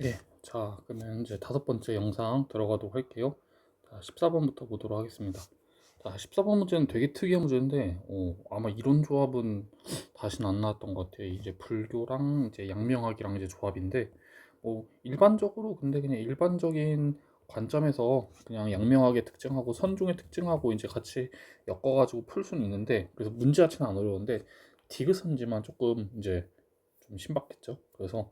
예. 자, 그러면 이제 다섯 번째 영상 들어가도록 할게요. 자, 14번부터 보도록 하겠습니다. 자, 14번 문제는 되게 특이한 문제인데, 아마 이런 조합은 다시는 안 나왔던 것 같아요. 이제 불교랑 이제 양명학이랑 이제 조합인데, 일반적으로 근데 그냥 일반적인 관점에서 그냥 양명학의 특징하고 선종의 특징하고 이제 같이 엮어가지고 풀 수는 있는데, 그래서 문제 자체는 안 어려운데, 디귿은지만 조금 이제 좀 신박했죠. 그래서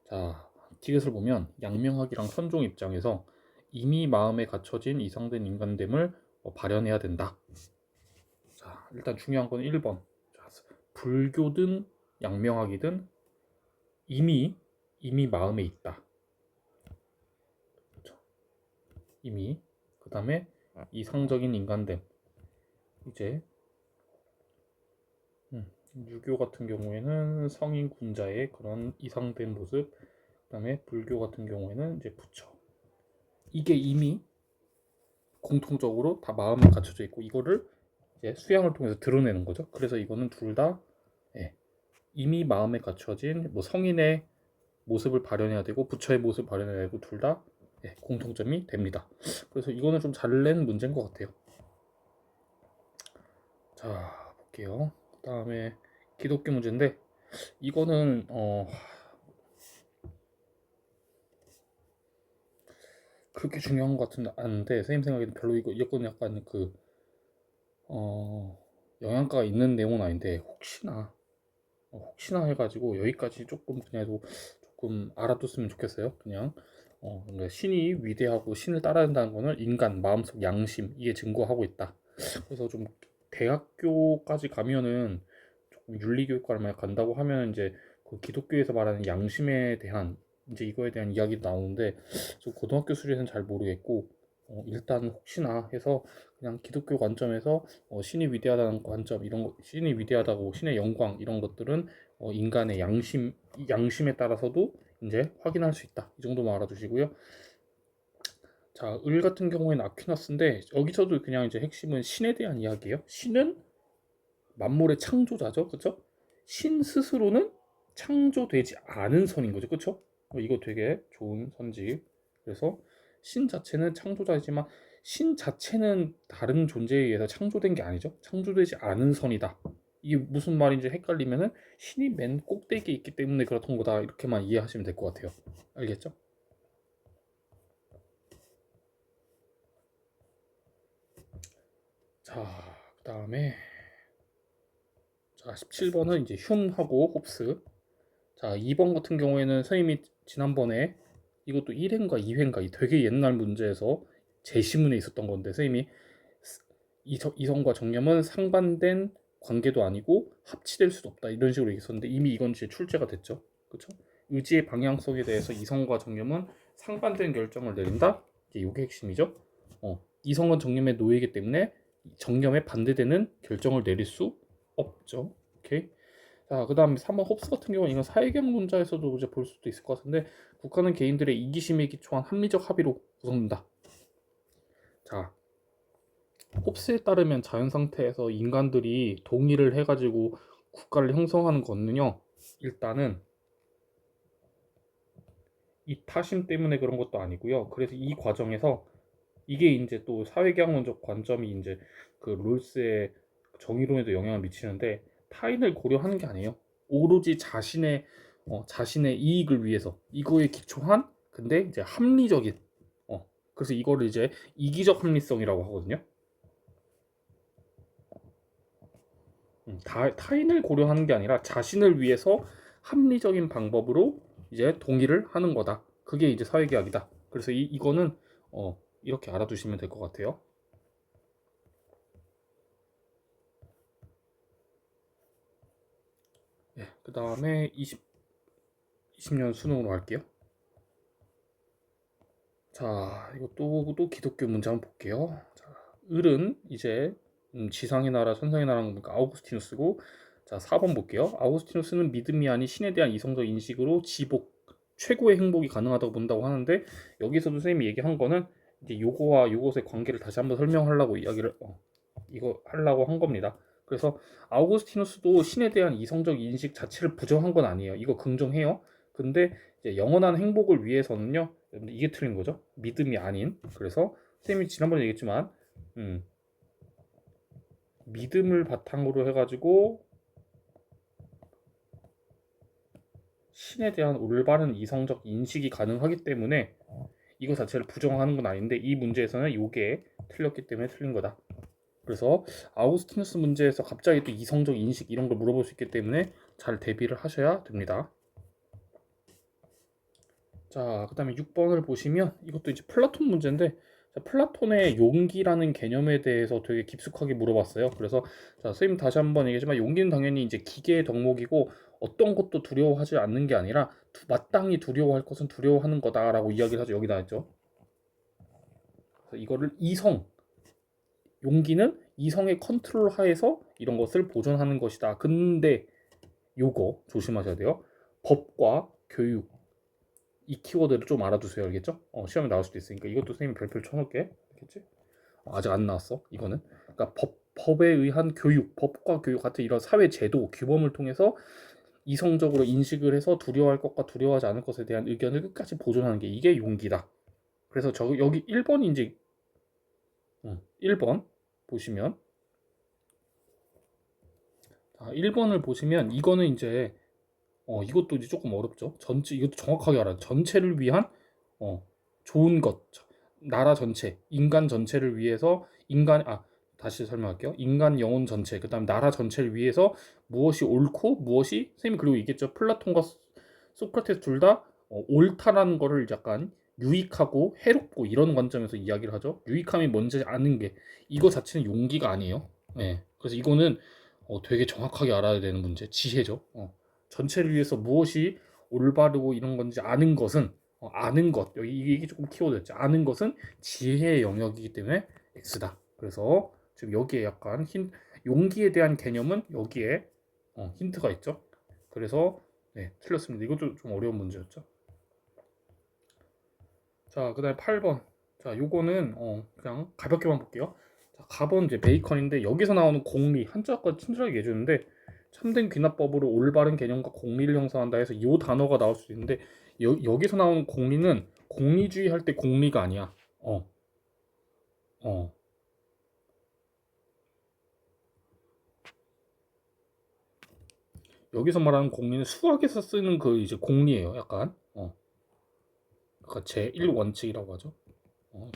자, 티귿을 보면 양명학이랑 선종 입장에서 이미 마음에 갖춰진 이상된 인간됨을 발현해야 된다. 자, 일단 중요한 건 1번. 자, 불교든 양명학이든 이미 마음에 있다. 그렇죠? 이미. 그다음에 이상적인 인간됨. 이제 유교 같은 경우에는 성인 군자의 그런 이상된 모습. 그다음에 불교 같은 경우에는 이제 부처. 이게 이미 공통적으로 다 마음에 갖춰져 있고 이거를 이제 수양을 통해서 드러내는 거죠. 그래서 이거는 둘다 예, 이미 마음에 갖춰진 뭐 성인의 모습을 발현해야 되고 부처의 모습을 발현해야 되고 둘다 공통점이 됩니다. 그래서 이거는 좀 잘 낸 문제인 것 같아요. 자, 볼게요. 그다음에 기독교 문제인데 이거는 그렇게 중요한 것 같은 않은데 선생님 생각에는 별로 이거는 약간 어, 영양가가 있는 내용은 아닌데 혹시나 해가지고 여기까지 조금 그냥 조금 알아뒀으면 좋겠어요. 그러니까 신이 위대하고 신을 따라야 한다는 거는 인간 마음속 양심 이게 증거하고 있다. 그래서 좀 대학교까지 가면은 조금 윤리교육과를 만약 간다고 하면 이제 그 기독교에서 말하는 양심에 대한 이제 이거에 대한 이야기도 나오는데 고등학교 수준에서는 잘 모르겠고 일단 혹시나 해서 그냥 기독교 관점에서 신이 위대하다는 관점 이런 거 신이 위대하다고 신의 영광 이런 것들은 인간의 양심에 따라서도 이제 확인할 수 있다 이 정도만 알아두시고요. 자, 을 같은 경우에는 아퀴나스인데 여기서도 그냥 이제 핵심은 신에 대한 이야기예요. 신은 만물의 창조자죠, 그렇죠? 신 스스로는 창조되지 않은 선인 거죠, 그렇죠? 이거 되게 좋은 선지. 그래서 신 자체는 창조자이지만 신 자체는 다른 존재에 의해서 창조된 게 아니죠. 창조되지 않은 선이다. 이게 무슨 말인지 헷갈리면은 신이 맨 꼭대기에 있기 때문에 그렇던 거다 이렇게만 이해하시면 될 것 같아요. 알겠죠? 자, 그다음에 자 17번은 이제 흉하고 홉스. 자, 2번 같은 경우에는 선생님이 지난번에 이것도 1회인가 2회인가 되게 옛날 문제에서 제시문에 있었던 건데 선생님이 이성과 정념은 상반된 관계도 아니고 합치될 수도 없다 이런 식으로 얘기했었는데 이미 이건 이제 출제가 됐죠. 그렇죠? 의지의 방향성에 대해서 이성과 정념은 상반된 결정을 내린다. 이제 이게 핵심이죠. 이성은 정념의 노예이기 때문에 정념에 반대되는 결정을 내릴 수 없죠. 오케이. 자, 그 다음에 3번 홉스 같은 경우는 이건 사회경문자에서도 이제 볼 수도 있을 것 같은데 국가는 개인들의 이기심에 기초한 합리적 합의로 구성된다. 자, 홉스에 따르면 자연 상태에서 인간들이 동의를 해가지고 국가를 형성하는 거는요, 일단은 이타심 때문에 그런 것도 아니고요. 그래서 이 과정에서 이게 이제 또 사회계학론적 관점이 이제 그 롤스의 정의론에도 영향을 미치는데 타인을 고려하는 게 아니에요. 오로지 자신의 이익을 위해서 이거에 기초한 근데 이제 합리적인 그래서 이거를 이제 이기적 합리성이라고 하거든요. 타인을 고려하는 게 아니라 자신을 위해서 합리적인 방법으로 이제 동의를 하는 거다. 그게 이제 사회계약이다. 그래서 이거는 이렇게 알아두시면 될 것 같아요. 네, 그 다음에 20년 수능으로 갈게요. 자, 이것도 또 기독교 문제 한번 볼게요. 자, 을은 이제 지상의 나라, 천상의 나라는 보니까 아우구스티누스고, 자, 4번 볼게요. 아우구스티누스는 믿음이 아닌 신에 대한 이성적 인식으로 최고의 행복이 가능하다고 본다고 하는데, 여기서도 선생님이 얘기한 거는 이제 요거와 요것의 관계를 다시 한번 설명하려고 이거 하려고 한 겁니다. 그래서 아우구스티누스도 신에 대한 이성적 인식 자체를 부정한 건 아니에요. 이거 긍정해요. 근데 이제 영원한 행복을 위해서는요, 여러분들 이게 틀린 거죠. 믿음이 아닌. 그래서 선생님이 지난번에 얘기했지만, 음, 믿음을 바탕으로 해가지고 신에 대한 올바른 이성적 인식이 가능하기 때문에 이거 자체를 부정하는 건 아닌데 이 문제에서는 이게 틀렸기 때문에 틀린 거다. 그래서 아우구스티누스 문제에서 갑자기 또 이성적 인식 이런 걸 물어볼 수 있기 때문에 잘 대비를 하셔야 됩니다. 자, 그 다음에 6번을 보시면 이것도 이제 플라톤 문제인데, 자, 플라톤의 용기라는 개념에 대해서 되게 깊숙하게 물어봤어요. 그래서 자, 선생님 다시 한번 얘기하지만 용기는 당연히 이제 기계의 덕목이고 어떤 것도 두려워하지 않는 게 아니라 마땅히 두려워할 것은 두려워하는 거다라고 이야기를 하죠. 여기 나왔죠. 그래서 이거를 이성, 용기는 이성의 컨트롤 하에서 이런 것을 보존하는 것이다. 근데 요거 조심하셔야 돼요. 법과 교육 이 키워드를 좀 알아두세요. 알겠죠? 시험에 나올 수도 있으니까 이것도 선생님 별표를 쳐놓을게. 알겠지? 아직 안 나왔어. 이거는. 그러니까 법에 의한 교육, 법과 교육 같은 이런 사회 제도, 규범을 통해서 이성적으로 인식을 해서 두려워할 것과 두려워하지 않을 것에 대한 의견을 끝까지 보존하는 게 이게 용기다. 그래서 여기 1번이 이제 1번 보시면 1번을 보시면 이거는 이제 이것도 이제 조금 어렵죠. 전체 이것도 정확하게 알아요. 전체를 위한 좋은 것, 나라 전체, 인간 전체를 위해서 다시 설명할게요. 인간 영혼 전체, 그다음 나라 전체를 위해서 무엇이 옳고 무엇이 선생님 그리고 얘기했죠. 플라톤과 소크라테스 둘 다 옳다라는 거를 약간 유익하고 해롭고 이런 관점에서 이야기를 하죠. 유익함이 뭔지 아는 게 이거 자체는 용기가 아니에요. 네. 그래서 이거는 되게 정확하게 알아야 되는 문제, 지혜죠. 전체를 위해서 무엇이 올바르고 이런 건지 아는 것은 아는 것 여기 이게 조금 키워드였죠. 아는 것은 지혜의 영역이기 때문에 X다. 그래서 지금 여기에 약간 용기에 대한 개념은 여기에 힌트가 있죠. 그래서 네, 틀렸습니다. 이것도 좀 어려운 문제였죠. 자, 그다음에 8번. 자, 요거는 그냥 가볍게만 볼게요. 자, 가번 이제 베이컨인데 여기서 나오는 공리 한자과 친절하게 해주는데 참된 귀납법으로 올바른 개념과 공리를 형성한다 해서 이 단어가 나올 수 있는데 여기서 나오는 공리는 공리주의 할 때 공리가 아니야. 어, 어. 여기서 말하는 공리는 수학에서 쓰는 그 이제 공리예요. 약간. 그러니까 제1원칙이라고 하죠.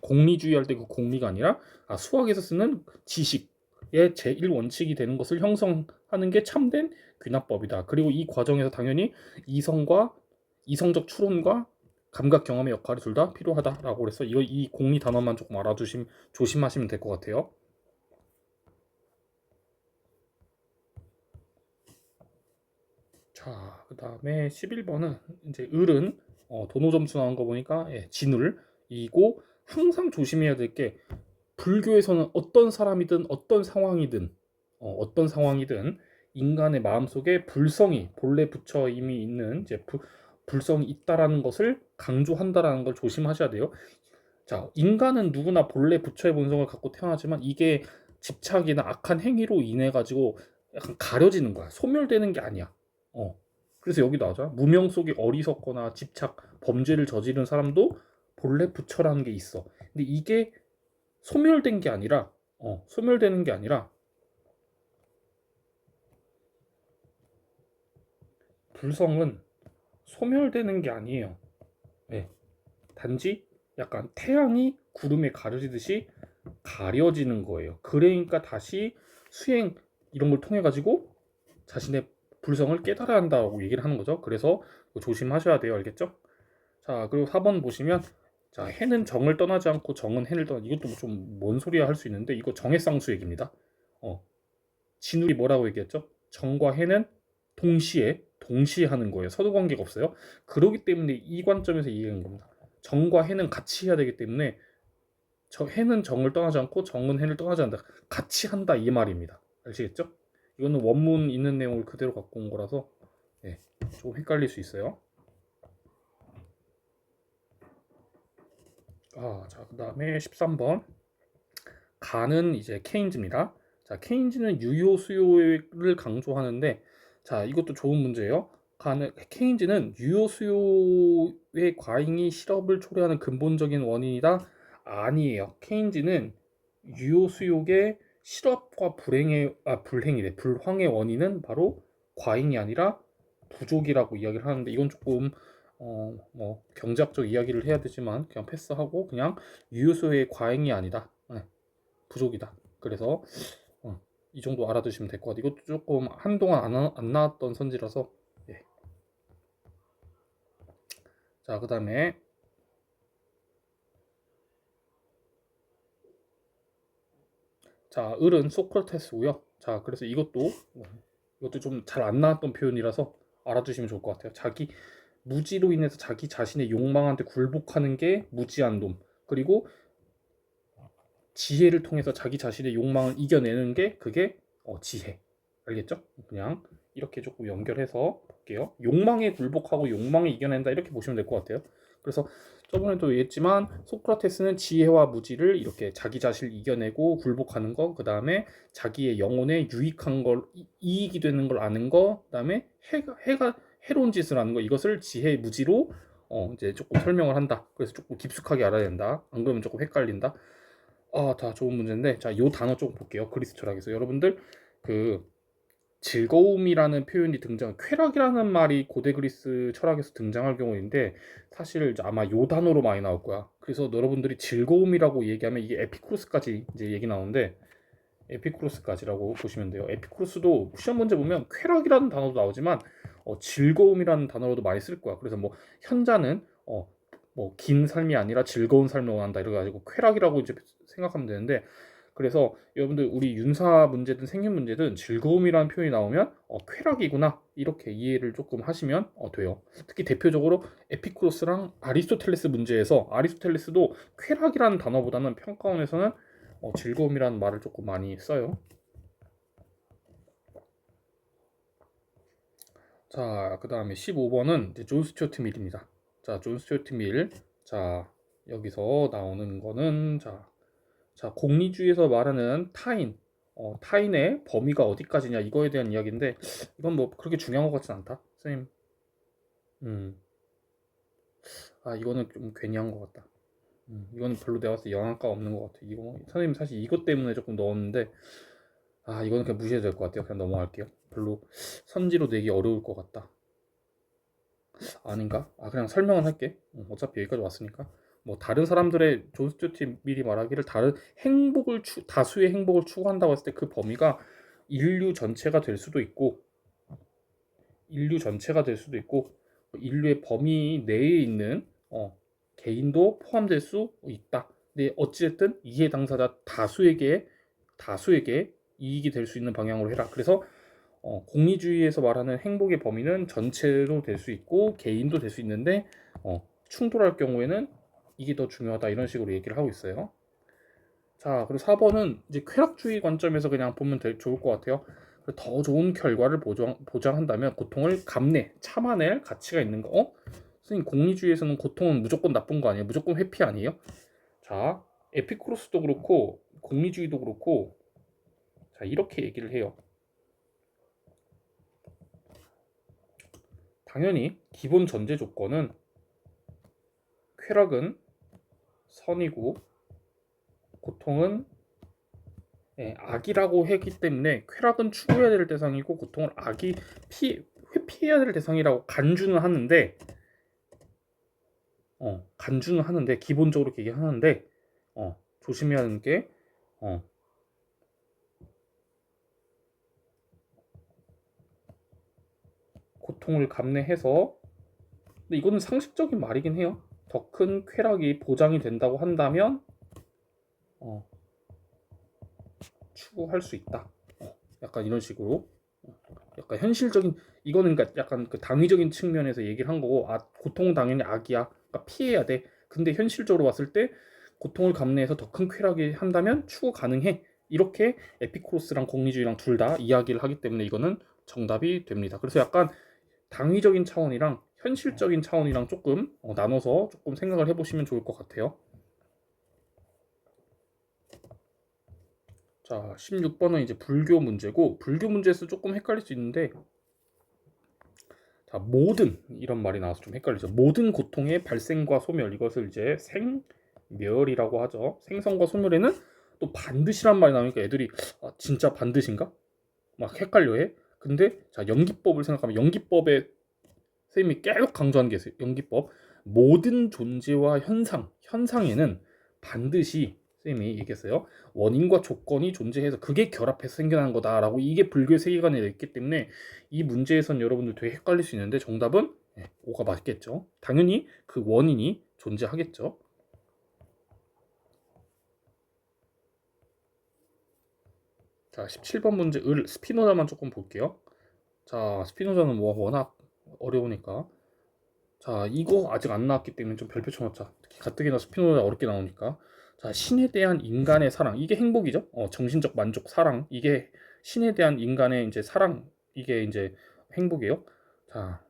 공리주의 할 때 그 공리가 아니라 수학에서 쓰는 지식의 제1원칙이 되는 것을 형성하는 게 참된 귀납법이다. 그리고 이 과정에서 당연히 이성적 추론과 감각 경험의 역할이 둘 다 필요하다라고 그래서 이 공리 단어만 조금 조심하시면 될 것 같아요. 자, 그 다음에 11번은 이제 을은 도노 점수 나온 거 보니까 진울이고 항상 조심해야 될 게 불교에서는 어떤 사람이든 어떤 상황이든 인간의 마음속에 불성이 본래 부처 이미 있는 이제 불성이 있다라는 것을 강조한다라는 걸 조심하셔야 돼요. 자, 인간은 누구나 본래 부처의 본성을 갖고 태어나지만 이게 집착이나 악한 행위로 인해 가지고 약간 가려지는 거야. 소멸되는 게 아니야. 그래서 여기 나오잖아. 무명 속에 어리석거나 집착, 범죄를 저지른 사람도 본래 부처라는 게 있어. 근데 이게 소멸된 게 아니라, 소멸되는 게 아니라, 불성은 소멸되는 게 아니에요. 네. 단지 약간 태양이 구름에 가려지듯이 가려지는 거예요. 그러니까 다시 수행 이런 걸 통해 가지고 자신의 불성을 깨달아야 한다고 얘기를 하는 거죠. 그래서 조심하셔야 돼요. 알겠죠? 자, 그리고 4번 보시면 자, 해는 정을 떠나지 않고 정은 해를 이것도 좀 뭔 소리야 할 수 있는데 이거 정해쌍수 얘기입니다. 진울이 뭐라고 얘기했죠? 정과 해는 동시에 하는 거예요. 서로 관계가 없어요. 그러기 때문에 이 관점에서 이해하는 겁니다. 정과 해는 같이 해야 되기 때문에 해는 정을 떠나지 않고 정은 해를 떠나지 않는다. 같이 한다 이 말입니다. 아시겠죠? 이거는 원문 있는 내용을 그대로 갖고 온 거라서 조금 헷갈릴 수 있어요. 자, 그 다음에 13번. 가는 이제 케인즈입니다. 자, 케인즈는 유효 수요를 강조하는데, 자, 이것도 좋은 문제예요. 케인즈는 유효 수요의 과잉이 실업을 초래하는 근본적인 원인이다. 아니에요. 케인즈는 유효 수요의 실업과 불황의 원인은 바로 과잉이 아니라 부족이라고 이야기를 하는데, 이건 조금 뭐 경제학적 이야기를 해야 되지만 그냥 패스하고 그냥 유효 수요의 과잉이 아니다. 네, 부족이다. 그래서 이 정도 알아두시면 될 것 같아요. 이것도 조금 한동안 안 나왔던 선지라서. 예. 자, 그 다음에 자, 을은 소크라테스고요. 자, 그래서 이것도 좀 잘 안 나왔던 표현이라서 알아두시면 좋을 것 같아요. 무지로 인해서 자기 자신의 욕망한테 굴복하는 게 무지한 놈. 그리고 지혜를 통해서 자기 자신의 욕망을 이겨내는 게 그게 지혜. 알겠죠? 그냥 이렇게 조금 연결해서 볼게요. 욕망에 굴복하고 욕망을 이겨낸다, 이렇게 보시면 될 것 같아요. 그래서 저번에도 얘기했지만 소크라테스는 지혜와 무지를 이렇게 자기 자신을 이겨내고 굴복하는 거, 그 다음에 자기의 영혼에 유익한 걸, 이익이 되는 걸 아는 거, 그 다음에 해로운 짓을 하는 거, 이것을 지혜 무지로 이제 조금 설명을 한다. 그래서 조금 깊숙하게 알아야 된다. 안 그러면 조금 헷갈린다. 다 좋은 문제인데, 자, 요 단어 조금 볼게요. 그리스 철학에서 여러분들 그 즐거움이라는 표현이 쾌락이라는 말이 고대 그리스 철학에서 등장할 경우인데, 사실 이제 아마 요 단어로 많이 나올 거야. 그래서 여러분들이 즐거움이라고 얘기하면 이게 에피쿠로스까지 이제 얘기 나오는데, 에피쿠로스까지라고 보시면 돼요. 에피쿠로스도 시험 문제 보면 쾌락이라는 단어도 나오지만 즐거움이라는 단어로도 많이 쓸 거야. 그래서 뭐 현자는 뭐 긴 삶이 아니라 즐거운 삶을 원한다 이래 가지고 쾌락이라고 이제 생각하면 되는데, 그래서 여러분들 우리 윤사 문제든 생윤 문제든 즐거움이라는 표현이 나오면 쾌락이구나, 이렇게 이해를 조금 하시면 돼요. 특히 대표적으로 에피쿠로스랑 아리스토텔레스 문제에서 아리스토텔레스도 쾌락이라는 단어보다는 평가원에서는 즐거움이라는 말을 조금 많이 써요. 자, 그 다음에 15번은 이제 존 스튜어트 밀입니다. 자, 존 스튜어트 밀. 자, 여기서 나오는 거는 공리주의에서 말하는 타인의 범위가 어디까지냐, 이거에 대한 이야기인데, 이건 뭐 그렇게 중요한 것 같진 않다. 선생님. 음. 이거는 좀 괜히 한 것 같다. 이거는 별로 내가 봤을 때 영향가 없는 것 같아. 이거 선생님 사실 이것 때문에 조금 넣었는데, 이거는 그냥 무시해도 될 것 같아요. 그냥 넘어갈게요. 별로 선지로 내기 어려울 것 같다. 아닌가? 그냥 설명은 할게. 어차피 여기까지 왔으니까. 뭐 다른 사람들의 존 스튜어트 미리 말하기를 다수의 행복을 추구한다고 했을 때 그 범위가 인류 전체가 될 수도 있고, 인류의 범위 내에 있는 개인도 포함될 수 있다. 근데 어찌됐든 이해 당사자 다수에게 이익이 될 수 있는 방향으로 해라. 그래서 공리주의에서 말하는 행복의 범위는 전체로 될 수 있고 개인도 될 수 있는데, 충돌할 경우에는 이게 더 중요하다, 이런 식으로 얘기를 하고 있어요. 자, 그리고 4번은 이제 쾌락주의 관점에서 그냥 보면 좋을 것 같아요. 더 좋은 결과를 보장한다면 고통을 참아낼 가치가 있는 거. 선생님, 공리주의에서는 고통은 무조건 나쁜 거 아니에요? 무조건 회피 아니에요? 자, 에피쿠로스도 그렇고 공리주의도 그렇고, 자, 이렇게 얘기를 해요. 당연히 기본 전제 조건은 쾌락은 선이고 고통은 악이라고 했기 때문에, 쾌락은 추구해야 될 대상이고 고통을 회피해야 될 대상이라고 간주는 하는데 기본적으로 얘기하는데, 조심해야 하는 게 고통을 감내해서, 근데 이거는 상식적인 말이긴 해요. 더 큰 쾌락이 보장이 된다고 한다면 추구할 수 있다. 약간 이런 식으로, 약간 현실적인, 이거는 그러니까 약간 그 당위적인 측면에서 얘기를 한 거고, 고통은 당연히 악이야, 그러니까 피해야 돼. 근데 현실적으로 봤을 때 고통을 감내해서 더 큰 쾌락이 한다면 추구 가능해. 이렇게 에피쿠로스랑 공리주의랑 둘 다 이야기를 하기 때문에 이거는 정답이 됩니다. 그래서 약간 당위적인 차원이랑 현실적인 차원이랑 조금 나눠서 조금 생각을 해보시면 좋을 것 같아요. 자, 16번은 이제 불교 문제고, 불교 문제에서 조금 헷갈릴 수 있는데, 자, 모든 이런 말이 나와서 좀 헷갈리죠. 모든 고통의 발생과 소멸, 이것을 이제 생멸이라고 하죠. 생성과 소멸에는 또 반드시란 말이 나오니까 애들이 진짜 반드시인가? 막 헷갈려해. 근데 자, 연기법을 생각하면 연기법에 선생님이 계속 강조하는 게 있어요. 연기법. 모든 존재와 현상에는 반드시 선생님이 얘기했어요. 원인과 조건이 존재해서 그게 결합해서 생겨난 거다라고, 이게 불교의 세계관에 있기 때문에 이 문제에선 여러분들 되게 헷갈릴 수 있는데 정답은 5가 맞겠죠. 당연히 그 원인이 존재하겠죠. 자, 17번 문제 스피노자만 조금 볼게요. 자, 스피노자는 뭐 워낙 어려우니까. 자, 이거 아직 안 나왔기 때문에 좀 별표 쳐놓자. 특히 가뜩이나 스피노자 어렵게 나오니까. 자, 신에 대한 인간의 사랑. 이게 행복이죠. 정신적 만족, 사랑. 이게 신에 대한 인간의 이제 사랑. 이게 이제 행복이에요. 자,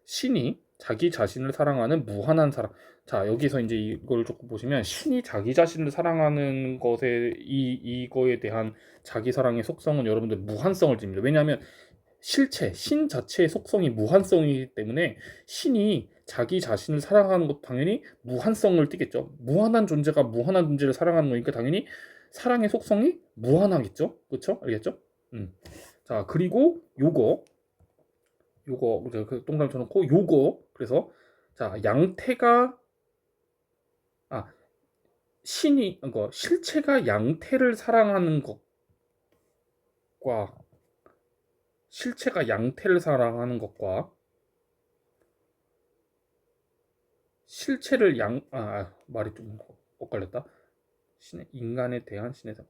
신이 자기 자신을 사랑하는 무한한 사랑. 자, 여기서 이제 이걸 조금 보시면 신이 자기 자신을 사랑하는 것에 이거에 대한 자기 사랑의 속성은 여러분들 무한성을 띱니다. 왜냐하면 신 자체의 속성이 무한성이기 때문에 신이 자기 자신을 사랑하는 것도 당연히 무한성을 띠겠죠. 무한한 존재가 무한한 존재를 사랑하는 거니까 당연히 사랑의 속성이 무한하겠죠. 그렇죠? 알겠죠? 자, 그리고 요거 이제 그 동그라미 쳐놓고 요거, 그래서 자, 양태가 신이 그러니까 실체가 양태를 사랑하는 것과 실체가 양태를 사랑하는 것과 실체를 말이 좀 엇갈렸다. 인간에 대한 신의 사랑,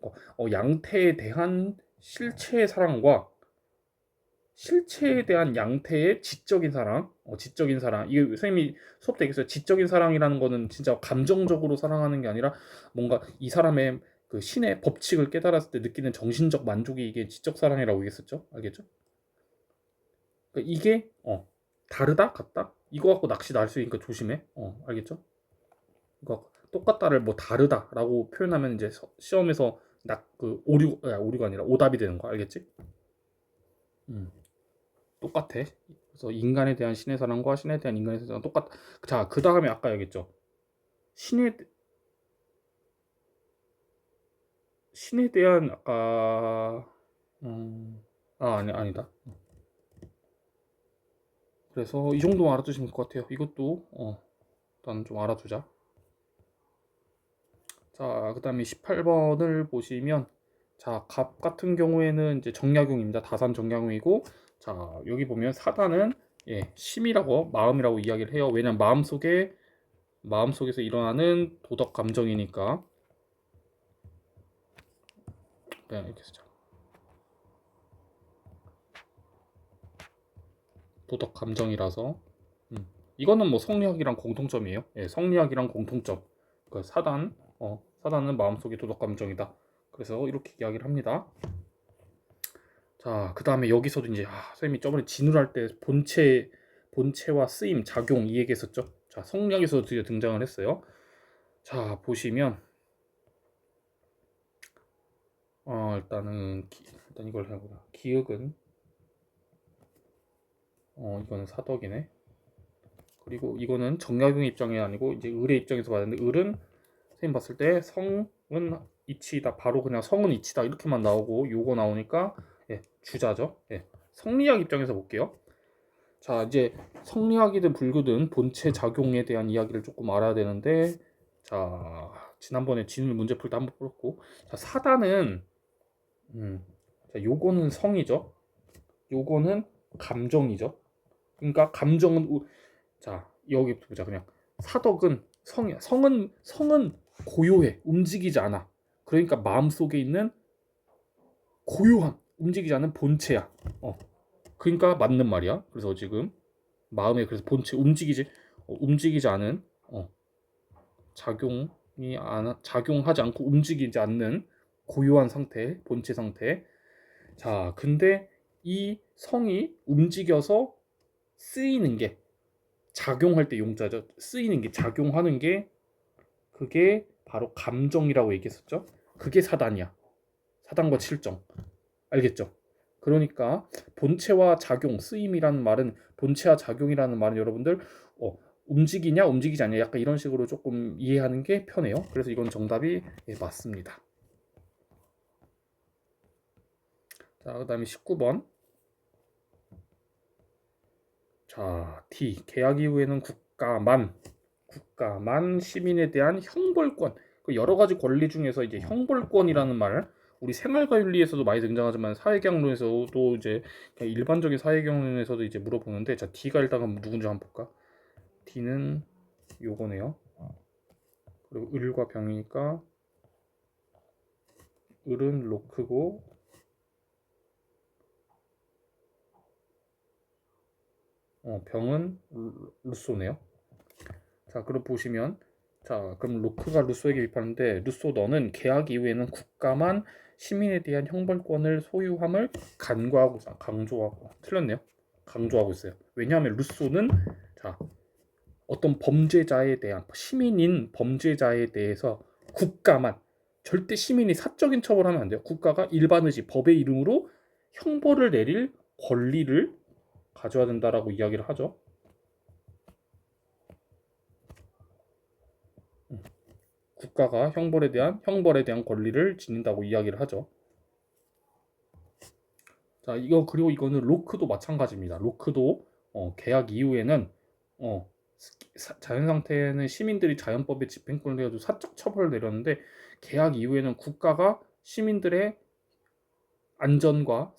양태에 대한 실체의 사랑과 실체에 대한 양태의 지적인 사랑, 지적인 사랑. 이게 선생님이 수업 때 얘기했어요. 지적인 사랑이라는 거는 진짜 감정적으로 사랑하는 게 아니라 뭔가 이 사람의 그 신의 법칙을 깨달았을 때 느끼는 정신적 만족이 이게 지적 사랑이라고 얘기했었죠. 알겠죠? 그러니까 이게 다르다, 같다. 이거 갖고 낚시 날 수 있으니까 조심해. 알겠죠? 이거 똑같다를 뭐 다르다라고 표현하면 이제 시험에서 오류가 아니라 오답이 되는 거, 알겠지? 똑같아. 그래서 인간에 대한 신의 사랑과 신에 대한 인간의 사랑 똑같. 자, 그 다음에 아까 얘기했죠. 신에 대한 아니다. 그래서 이 정도 알아두시면 될 것 같아요. 이것도 일단 좀 알아두자. 자, 그 다음에 18번을 보시면, 자, 갑 같은 경우에는 이제 정약용입니다. 다산 정약용이고, 자, 여기 보면 사단은 심이라고, 마음이라고 이야기를 해요. 왜냐면 마음속에서 일어나는 도덕 감정이니까. 네, 이렇게 쓰자. 도덕 감정이라서. 이거는 뭐 성리학이랑 공통점이에요. 성리학이랑 공통점. 그 사단은 마음속의 도덕 감정이다. 그래서 이렇게 이야기를 합니다. 자, 그 다음에 여기서도 이제 선생님이 저번에 진울할 때 본체와 쓰임, 작용 이 얘기했었죠. 자, 성리학에서도 드디어 등장을 했어요. 자, 보시면 일단 이걸 해보자. 기억은 이거는 사덕이네. 그리고 이거는 정약용 입장이 아니고 이제 을의 입장에서 봤는데, 을은 선생님 봤을 때 성은 이치이다, 바로 그냥 성은 이치다 이렇게만 나오고, 요거 나오니까 주자죠. 성리학 입장에서 볼게요. 자, 이제 성리학이든 불교든 본체 작용에 대한 이야기를 조금 알아야 되는데, 자, 지난번에 진울 문제 풀 때 한번 풀었고, 자, 사단은 자, 요거는 성이죠. 요거는 감정이죠. 그러니까 감정은 자, 여기 보자. 그냥 사덕은 성이야. 성은 고요해. 움직이지 않아. 그러니까 마음속에 있는 고요함, 움직이지 않는 본체야. 그러니까 맞는 말이야. 그래서 지금 마음에, 그래서 본체 움직이지 않은 작용하지 않고 움직이지 않는 고요한 상태, 본체 상태. 자, 근데 이 성이 움직여서 쓰이는 게, 작용할 때 용자죠. 쓰이는 게, 작용하는 게, 그게 바로 감정이라고 얘기했었죠. 그게 사단이야. 사단과 칠정. 알겠죠? 그러니까 본체와 작용, 쓰임이라는 말은 본체와 작용이라는 말은 여러분들 움직이냐 움직이지 않냐 약간 이런 식으로 조금 이해하는 게 편해요. 그래서 이건 정답이 맞습니다. 자, 그다음에 19번. 자, D. 계약 이후에는 국가만 시민에 대한 형벌권. 그 여러 가지 권리 중에서 이제 형벌권이라는 말, 우리 생활과 윤리에서도 많이 등장하지만 사회경론에서도 이제 그냥 일반적인 사회경론에서도 이제 물어보는데, 자, D가 일단 누군지 한번 볼까? D는 요거네요. 그리고 을과 병이니까 을은 로크고 병은 루소네요. 자, 그럼 보시면, 자, 그럼 로크가 루소에게 비판하는데, 루소 너는 계약 이후에는 국가만 시민에 대한 형벌권을 소유함을 강조하고 틀렸네요. 강조하고 있어요. 왜냐하면 루소는, 자, 어떤 범죄자에 대한 시민인 범죄자에 대해서 국가만, 절대 시민이 사적인 처벌하면 안 돼요. 국가가 일반 의지 법의 이름으로 형벌을 내릴 권리를 가져야 된다라고 이야기를 하죠. 국가가 형벌에 대한 권리를 지닌다고 이야기를 하죠. 자, 그리고 이거는 로크도 마찬가지입니다. 로크도 계약 이후에는 자연 상태에는 시민들이 자연법의 집행권을 가지고 사적 처벌을 내렸는데, 계약 이후에는 국가가 시민들의 안전과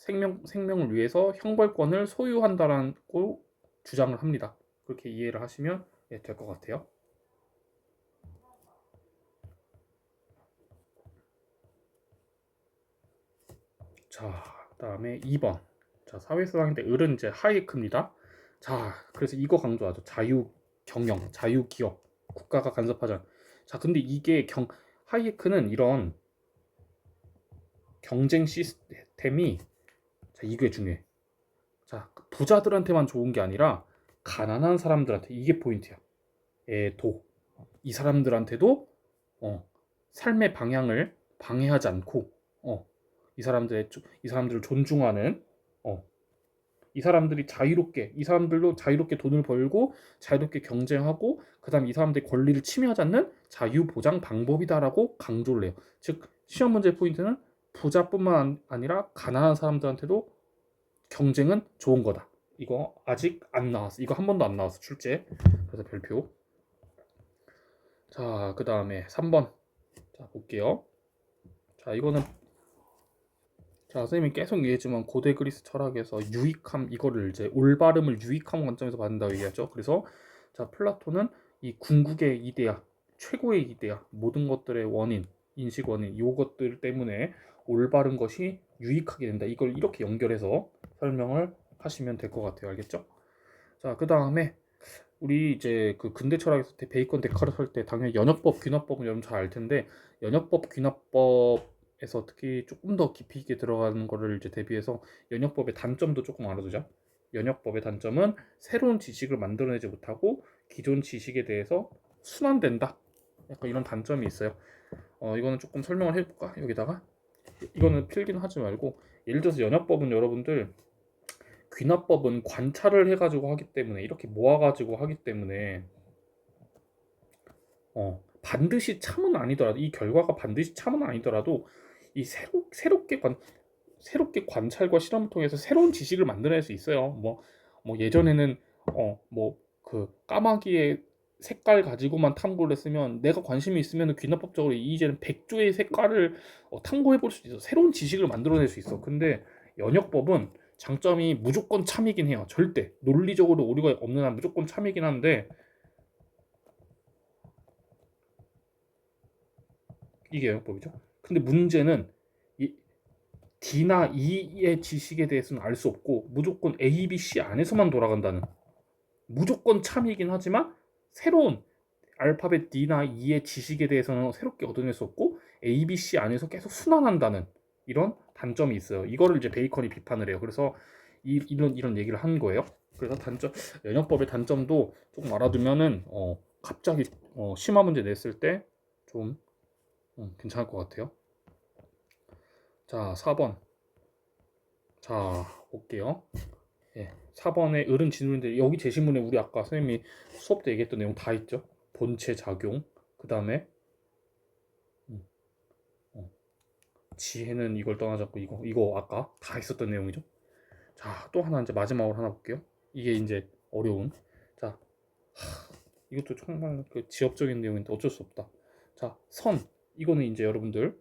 생명을 위해서 형벌권을 소유한다라고 주장을 합니다. 그렇게 이해를 하시면 될 것 같아요. 자, 그다음에 2번. 자, 사회수상인데 을은 이제 하이에크입니다. 자, 그래서 이거 강조하죠. 자유 경영, 자유 기업, 국가가 간섭하자. 자, 근데 이게 하이에크는 이런 경쟁 시스템이, 자, 이게 중요해. 자, 부자들한테만 좋은 게 아니라 가난한 사람들한테, 이게 포인트야. 이 사람들한테도 삶의 방향을 방해하지 않고 이 사람들을 존중하는, 이 사람들도 자유롭게 돈을 벌고 자유롭게 경쟁하고, 그다음 이 사람들의 권리를 침해하지 않는 자유 보장 방법이다라고 강조를 해요. 즉, 시험 문제 포인트는 부자뿐만 아니라 가난한 사람들한테도 경쟁은 좋은 거다. 이거 아직 안 나왔어. 이거 한 번도 안 나왔어, 출제. 그래서 별표. 자, 그다음에 3번. 자, 볼게요. 자, 이거는, 자, 선생님이 계속 얘기했지만 고대 그리스 철학에서 유익함, 이거를 이제 올바름을 유익함 관점에서 받는다고 얘기하죠. 그래서 자, 플라톤은 이 궁극의 이데아, 최고의 이데아, 모든 것들의 원인, 인식 원인, 요것들 때문에 올바른 것이 유익하게 된다. 이걸 이렇게 연결해서 설명을 하시면 될 것 같아요. 알겠죠? 자, 그 다음에 우리 이제 그 근대 철학에서 베이컨 데카르트 할 때 당연히 연역법, 귀납법은 여러분 잘 알 텐데, 연역법, 귀납법에서 특히 조금 더 깊이 있게 들어가는 거를 이제 대비해서 연역법의 단점도 조금 알아두자. 연역법의 단점은 새로운 지식을 만들어내지 못하고 기존 지식에 대해서 순환된다. 약간 이런 단점이 있어요. 이거는 조금 설명을 해볼까? 여기다가 이거는 필기는 하지 말고, 예를 들어서 연역법은 여러분들, 귀납법은 관찰을 해가지고 하기 때문에, 이렇게 모아가지고 하기 때문에 반드시 참은 아니더라도, 이 결과가 반드시 참은 아니더라도 이 새롭게 관찰과 실험을 통해서 새로운 지식을 만들어낼 수 있어요. 뭐 예전에는 뭐 그 까마귀의 색깔 가지고만 탐구를 했으면, 내가 관심이 있으면 귀납법적으로 이제는 백조의 색깔을 탐구해 볼 수 있어. 새로운 지식을 만들어낼 수 있어. 근데 연역법은 장점이 무조건 참이긴 해요. 절대 논리적으로 오류가 없는 한 무조건 참이긴 한데, 이게 연역법이죠. 근데 문제는 이 D나 E의 지식에 대해서는 알 수 없고 무조건 A, B, C 안에서만 돌아간다는, 무조건 참이긴 하지만 새로운 알파벳 D나 E의 지식에 대해서는 새롭게 얻어낼 수 없고 A, B, C 안에서 계속 순환한다는 이런 단점이 있어요. 이거를 이제 베이컨이 비판을 해요. 그래서 이런 얘기를 한 거예요. 그래서 연역법의 단점도 조금 알아두면은 갑자기 심화 문제 냈을 때 좀 괜찮을 것 같아요. 자, 4번. 자, 볼게요. 예, 4번에 을은 진우인데 여기 제시문에 우리 아까 선생님이 수업 때 얘기했던 내용 다 있죠. 본체 작용, 그 다음에 지혜는 이걸 떠나지 않고 이거 아까 다 있었던 내용이죠. 자, 또 하나 이제 마지막으로 하나 볼게요. 이게 이제 어려운. 자, 이것도 정말 그 지엽적인 내용인데 어쩔 수 없다. 자, 선. 이거는 이제 여러분들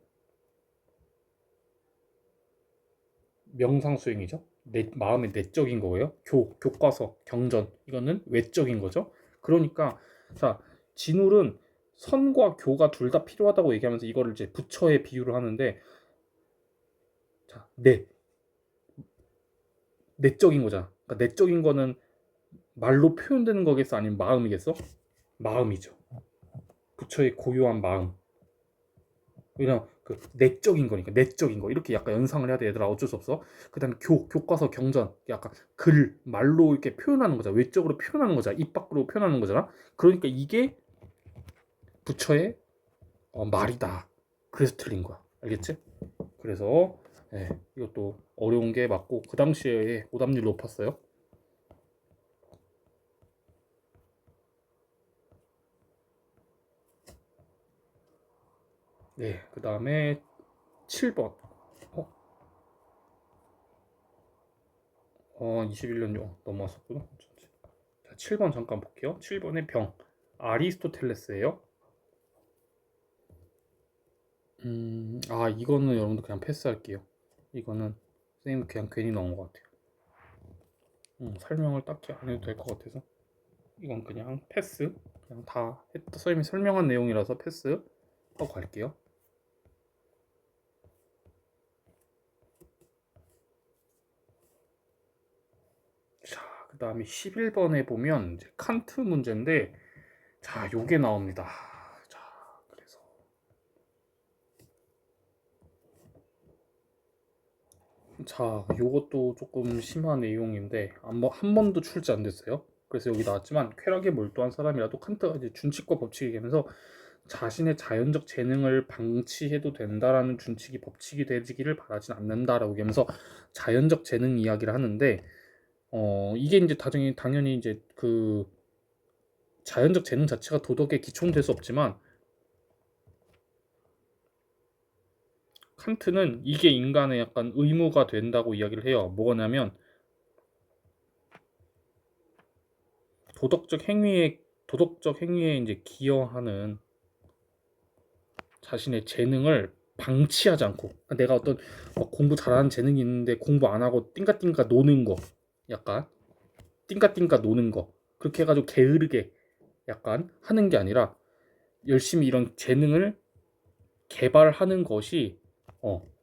명상 수행이죠. 마음의 내적인 거예요. 교과서, 경전. 이거는 외적인 거죠. 그러니까 자, 진울은 선과 교가 둘 다 필요하다고 얘기하면서 이거를 이제 부처에 비유를 하는데 자, 내적인 거잖아. 그러니까 내적인 거는 말로 표현되는 거겠어? 아니면 마음이겠어? 마음이죠. 부처의 고요한 마음. 왜냐면 그 내적인 거니까 내적인 거 이렇게 약간 연상을 해야 돼. 얘들아 어쩔 수 없어. 그다음에 교과서 경전 약간 글 말로 이렇게 표현하는 거잖아. 외적으로 표현하는 거잖아. 입 밖으로 표현하는 거잖아. 그러니까 이게 부처의 말이다. 그래서 틀린 거야. 알겠지? 그래서 이것도 어려운 게 맞고 그 당시에 오답률 높았어요. 네, 그 다음에 7번. 21년 넘어왔었구나. 자, 7번 잠깐 볼게요. 7번의 병. 아리스토텔레스예요. 이거는 여러분들 그냥 패스할게요. 이거는 선생님 그냥 괜히 넣은 것 같아요. 설명을 딱히 안 해도 될 것 같아서 이건 그냥 패스. 그냥 다 선생님이 설명한 내용이라서 패스 하고 갈게요. 자, 그 다음에 11번에 보면 이제 칸트 문제인데 자, 요게 나옵니다. 자, 그래서 자, 요것도 조금 심한 내용인데 한 번도 출제 안 됐어요. 그래서 여기 나왔지만 쾌락에 몰두한 사람이라도 칸트가 이제 준칙과 법칙이 얘기하면서 자신의 자연적 재능을 방치해도 된다라는 준칙이 법칙이 되기를 바라진 않는다라고 얘기하면서 자연적 재능 이야기를 하는데 이게 이제 당연히 이제 그 자연적 재능 자체가 도덕에 기초는 될 수 없지만 칸트는 이게 인간의 약간 의무가 된다고 이야기를 해요. 뭐냐면 도덕적 행위에 이제 기여하는 자신의 재능을 방치하지 않고 내가 어떤 공부 잘하는 재능이 있는데 공부 안 하고 띵까띵까 노는 거 약간 띵까띵까 노는 거 그렇게 해가지고 게으르게 약간 하는 게 아니라 열심히 이런 재능을 개발하는 것이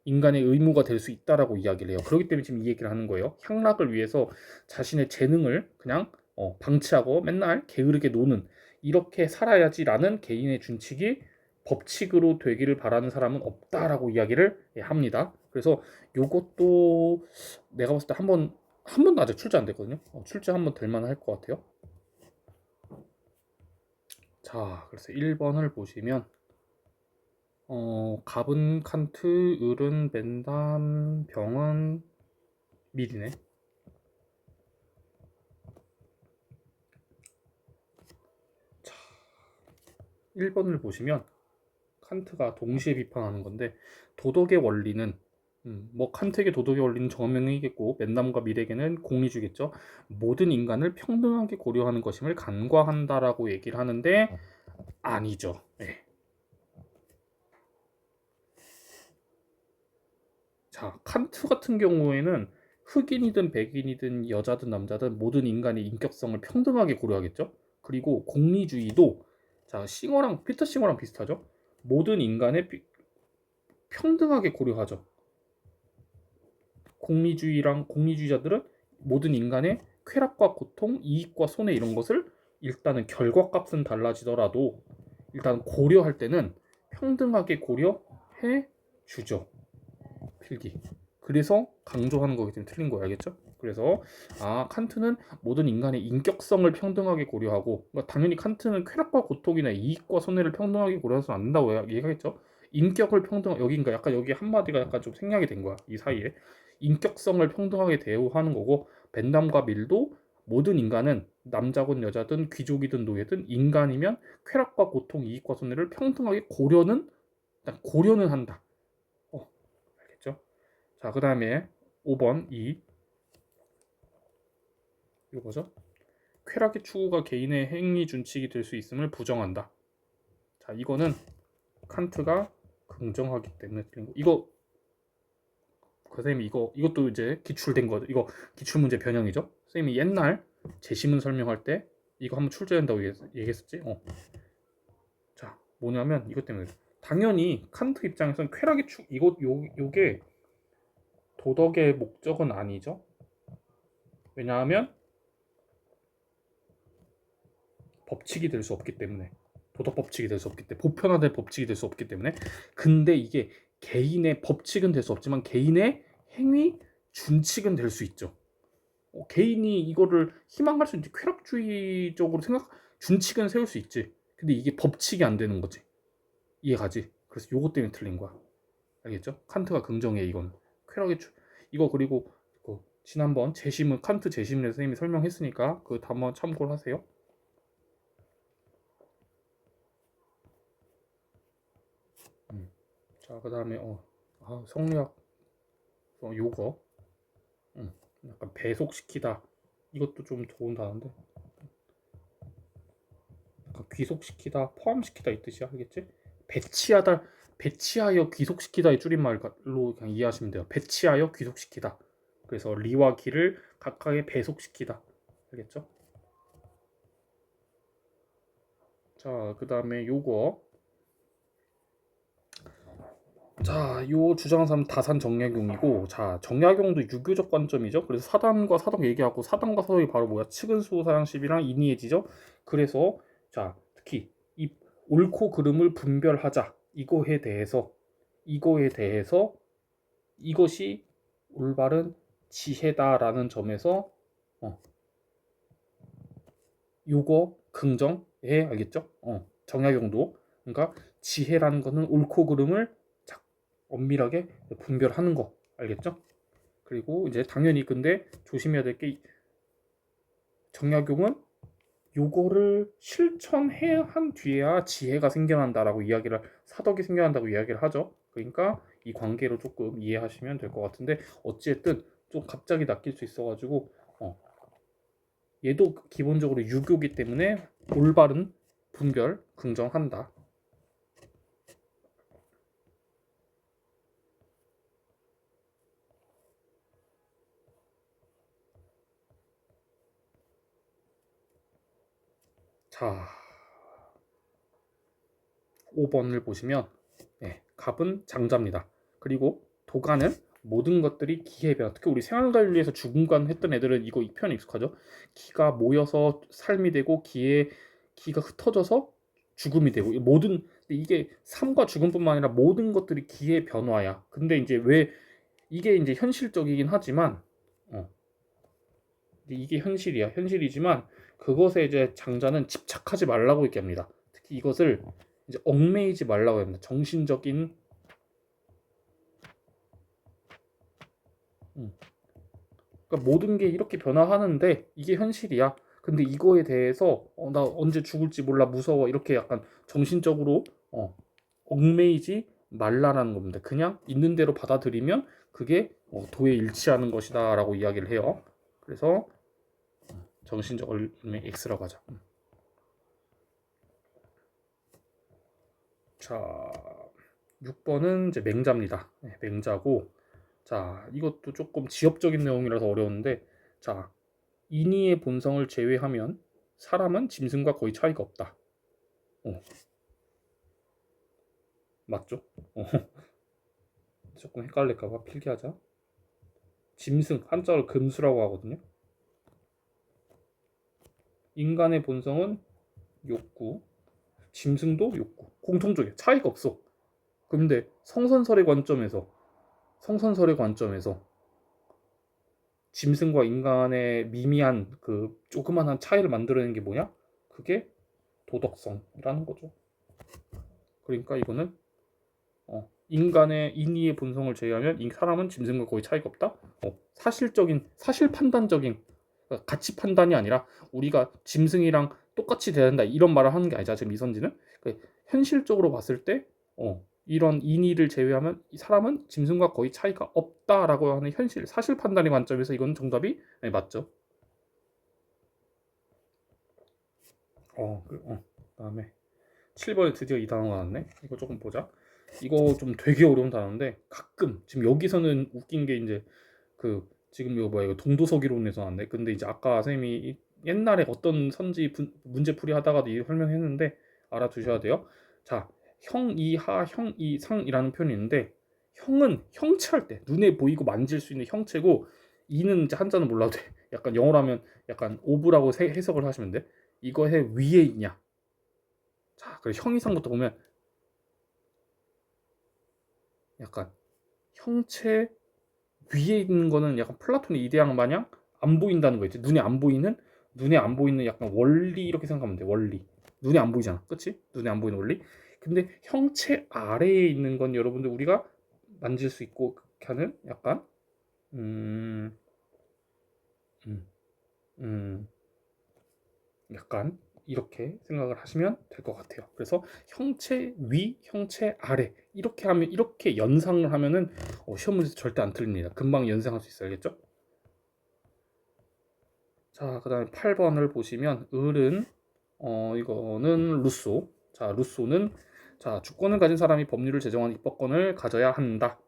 인간의 의무가 될 수 있다라고 이야기를 해요. 그렇기 때문에 지금 이 얘기를 하는 거예요. 향락을 위해서 자신의 재능을 그냥 방치하고 맨날 게으르게 노는 이렇게 살아야지라는 개인의 준칙이 법칙으로 되기를 바라는 사람은 없다라고 이야기를 합니다. 그래서 요것도 내가 봤을 때 한 번도 아직 출제 안 됐거든요. 출제 한 번 될 만할 것 같아요. 자, 그래서 1번을 보시면 갑은 칸트, 을은 맨담, 병은 밀이네. 자, 1번을 보시면 칸트가 동시에 비판하는 건데 도덕의 원리는 뭐 칸트에게 도덕의 원리는 정명이겠고 맨담과 밀에게는 공리주겠죠. 모든 인간을 평등하게 고려하는 것임을 간과한다라고 얘기를 하는데 아니죠. 네. 자, 칸트 같은 경우에는 흑인이든 백인이든 여자든 남자든 모든 인간의 인격성을 평등하게 고려하겠죠. 그리고 공리주의도 자, 피터 싱어랑 비슷하죠. 모든 인간의 평등하게 고려하죠. 공리주의자들은 모든 인간의 쾌락과 고통, 이익과 손해 이런 것을 일단은 결과값은 달라지더라도 일단 고려할 때는 평등하게 고려해 주죠. 필기. 그래서 강조하는 거기 때문에 틀린 거 알겠죠? 그래서 칸트는 모든 인간의 인격성을 평등하게 고려하고 그러니까 당연히 칸트는 쾌락과 고통이나 이익과 손해를 평등하게 고려해서는 안 된다고 얘기하겠죠? 인격을 여기인가 약간 여기 한마디가 약간 좀 생략이 된 거야 이 사이에 인격성을 평등하게 대우하는 거고, 벤담과 밀도 모든 인간은 남자건 여자든 귀족이든 노예든 인간이면 쾌락과 고통, 이익과 손해를 평등하게 고려는 한다. 알겠죠? 자, 그 다음에 5번 2 이거 뭐죠? 쾌락의 추구가 개인의 행위 준칙이 될 수 있음을 부정한다. 자, 이거는 칸트가 긍정하기 때문에 틀린 거. 이거 선생님이 이것도 이제 기출된 거죠. 이거 기출 문제 변형이죠. 선생님이 옛날 재시문 설명할 때 이거 한번 출제한다고 얘기했었지. 자, 뭐냐면 이것 때문에 당연히 칸트 입장에서는 쾌락의 요게 도덕의 목적은 아니죠. 왜냐하면 법칙이 될 수 없기 때문에, 도덕 법칙이 될 수 없기 때문에, 보편화된 법칙이 될 수 없기 때문에. 근데 이게 개인의 법칙은 될 수 없지만 개인의 행위 준칙은 될 수 있죠. 개인이 이거를 희망할 수 있지. 쾌락주의적으로 준칙은 세울 수 있지. 근데 이게 법칙이 안 되는 거지. 이해가지? 그래서 요거 때문에 틀린 거야. 알겠죠? 칸트가 긍정해. 이건 이거. 그리고 지난번 칸트 재심을 선생님이 설명했으니까 그거 한번 참고를 하세요. 자, 그 다음에 성리학 요거 약간 배속시키다, 이것도 좀 좋은 단어인데, 약간 귀속시키다, 포함시키다 이 뜻이야. 알겠지? 배치하여 귀속시키다의 줄임말로 그냥 이해하시면 돼요. 배치하여 귀속시키다. 그래서 리와 기를 각각의 배속시키다. 알겠죠? 자, 그 다음에 요거. 자, 요 주장삼 다산 정약용이고, 자, 정약용도 유교적 관점이죠. 그래서 사단과 사덕 얘기하고, 사단과 사덕이 바로 뭐야? 측은수 사양십이랑 인이해지죠. 그래서 자, 특히 이 옳고 그름을 분별하자, 이거에 대해서 이것이 올바른 지혜다라는 점에서 요거 긍정해. 알겠죠? 정약용도, 그러니까 지혜라는 거는 옳고 그름을 엄밀하게 분별하는 거. 알겠죠? 그리고 이제 당연히 근데 조심해야 될 게, 정약용은 요거를 실천해야 한 뒤에야 지혜가 생겨난다라고 사덕이 생겨난다고 이야기를 하죠. 그러니까 이 관계로 조금 이해하시면 될 것 같은데, 어쨌든 좀 갑자기 낚일 수 있어가지고 얘도 기본적으로 유교기 때문에 올바른 분별 긍정한다. 자, 5번을 보시면 갑은 장자입니다. 그리고 도가는 모든 것들이 기의 변화. 특히 우리 생활관리에서 죽음관 했던 애들은 이 표현 익숙하죠. 기가 모여서 삶이 되고 기가 흩어져서 죽음이 되고, 이게 삶과 죽음뿐만 아니라 모든 것들이 기의 변화야. 근데 이제 왜 이게 이제 현실적이긴 하지만 이게 현실이지만 그것에 이제 장자는 집착하지 말라고 얘기합니다. 특히 이것을 이제 얽매이지 말라고 합니다. 정신적인 그러니까 모든 게 이렇게 변화하는데 이게 현실이야. 근데 이거에 대해서 나 언제 죽을지 몰라, 무서워, 이렇게 약간 정신적으로 얽매이지 말라라는 겁니다. 그냥 있는 대로 받아들이면 그게 도에 일치하는 것이다라고 이야기를 해요. 그래서 정신적 얽매 X라고 하자. 자, 6번은 이제 맹자입니다. 맹자고, 자, 이것도 조금 지엽적인 내용이라서 어려운데, 자, 인의의 본성을 제외하면 사람은 짐승과 거의 차이가 없다. 맞죠? 조금 헷갈릴까봐 필기하자. 짐승, 한자로 금수라고 하거든요. 인간의 본성은 욕구, 짐승도 욕구, 공통적이야. 차이가 없어. 근데 성선설의 관점에서 짐승과 인간의 미미한 그 조그만한 차이를 만들어내는 게 뭐냐? 그게 도덕성이라는 거죠. 그러니까 이거는 인간의 인의의 본성을 제외하면 이 사람은 짐승과 거의 차이가 없다. 사실적인 사실 판단적인 그러니까 가치 판단이 아니라 우리가 짐승이랑 똑같이 대한다 이런 말을 하는 게 아니잖아. 지금 이선진은 현실적으로 봤을 때 이런 인의를 제외하면 이 사람은 짐승과 거의 차이가 없다라고 하는 현실 사실 판단의 관점에서 이건 정답이 맞죠. 그다음에 7번에 드디어 이 단어가 나왔네. 이거 조금 보자. 이거 좀 되게 어려운 단어인데 가끔 지금 여기서는 웃긴 게 이제 지금 이거 뭐야 이거 동도서기론에서 나왔네. 근데 이제 아까 쌤이 옛날에 어떤 선지 문제풀이 하다가도 이 설명했는데 알아두셔야 돼요. 자, 형이하 형이상이라는 표현이 있는데 형은 형체할 때 눈에 보이고 만질 수 있는 형체고 이는 이제 한자는 몰라도 돼. 약간 영어로 하면 약간 오브라고 해석을 하시면 돼. 이거의 위에 있냐. 자, 그래서 형이상부터 보면 약간 형체 위에 있는 거는 약간 플라톤의 이데양 마냥 안 보인다는 거 있지. 눈에 안 보이는 약간 원리 이렇게 생각하면 돼. 원리. 눈에 안 보이잖아. 그치? 눈에 안 보이는 원리. 근데 형체 아래에 있는 건 여러분들 우리가 만질 수 있고 그렇게 하는 약간 음, 음, 음, 약간 이렇게 생각을 하시면 될 것 같아요. 그래서 형체 위, 형체 아래 이렇게 하면 이렇게 연상을 하면은 시험 문제 절대 안 틀립니다. 금방 연상할 수 있어요. 알겠죠? 자, 그다음에 8번을 보시면 을은 이거는 루소. 자, 루소는 자, 주권을 가진 사람이 법률을 제정한 입법권을 가져야 한다.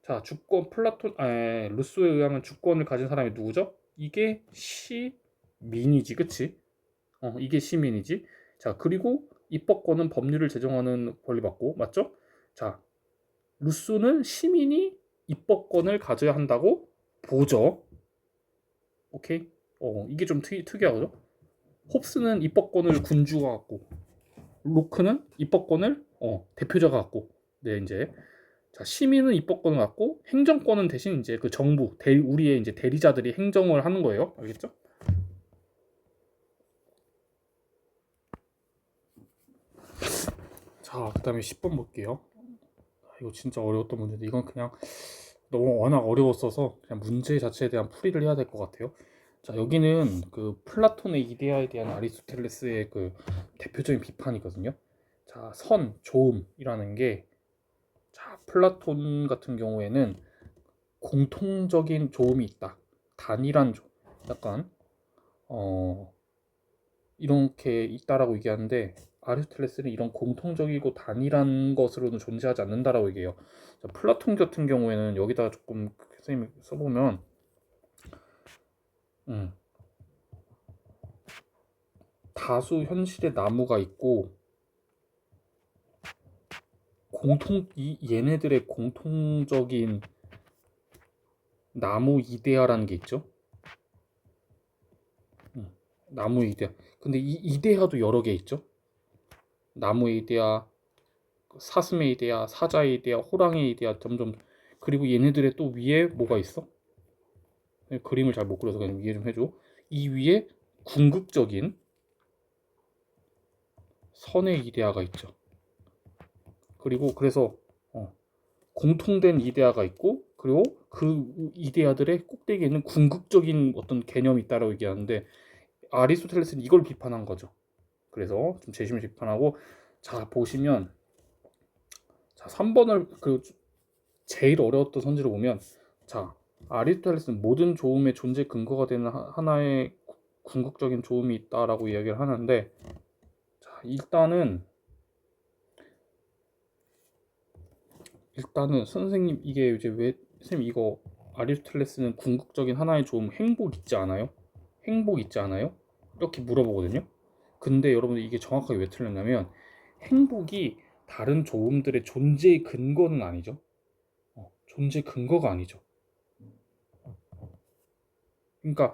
자, 루소에 의하면 주권을 가진 사람이 누구죠? 이게 시민이지, 그치? 이게 시민이지. 자, 그리고 입법권은 법률을 제정하는 권리 받고, 맞죠? 자, 루소는 시민이 입법권을 가져야 한다고 보죠. 오케이? 이게 좀 특이하죠? 홉스는 입법권을 군주가 갖고, 로크는 입법권을 대표자가 갖고, 네, 이제 자, 시민은 입법권을 갖고 행정권은 대신 이제 그 정부, 우리의 이제 대리자들이 행정을 하는 거예요. 알겠죠? 자, 그다음에 10번 볼게요. 이거 진짜 어려웠던 문제인데 이건 그냥 너무 워낙 어려웠어서 그냥 문제 자체에 대한 풀이를 해야 될 것 같아요. 자, 여기는 그 플라톤의 이데아에 대한 아리스토텔레스의 그 대표적인 비판이거든요. 자, 조음이라는 게 자, 플라톤 같은 경우에는 공통적인 조음이 있다. 단일한 조음. 약간 어 이렇게 있다라고 얘기하는데 아리스토텔레스는 이런 공통적이고 단일한 것으로는 존재하지 않는다라고 얘기해요. 자, 플라톤 같은 경우에는 여기다 조금 선생님이 써보면 음, 다수 현실의 나무가 있고 얘네들의 공통적인 나무 이데아라는 게 있죠. 나무 이데아. 근데 이 이데아도 여러 개 있죠. 나무 이데아, 사슴의 이데아, 사자의 이데아, 호랑이의 이데아 점점 그리고 얘네들의 또 위에 뭐가 있어? 그림을 잘 못 그려서 그냥 이해 좀 해줘. 이 위에 궁극적인 선의 이데아가 있죠. 그리고 그래서 공통된 이데아가 있고 그리고 그 이데아들의 꼭대기에 있는 궁극적인 어떤 개념이 있다라고 얘기하는데 아리스토텔레스는 이걸 비판한 거죠. 그래서 좀 재심을 비판하고 자 보시면 자 3번을 제일 어려웠던 선지를 보면 자 아리스토텔레스는 모든 조음의 존재 근거가 되는 하나의 궁극적인 조음이 있다라고 이야기를 하는데 자 일단은 선생님 이게 이제 왜 선생님 이거 아리스토텔레스는 궁극적인 하나의 조음 행복 있지 않아요? 행복 있지 않아요? 이렇게 물어보거든요. 근데 여러분들 이게 정확하게 왜 틀렸냐면 행복이 다른 조음들의 존재의 근거는 아니죠. 존재 근거가 아니죠. 그러니까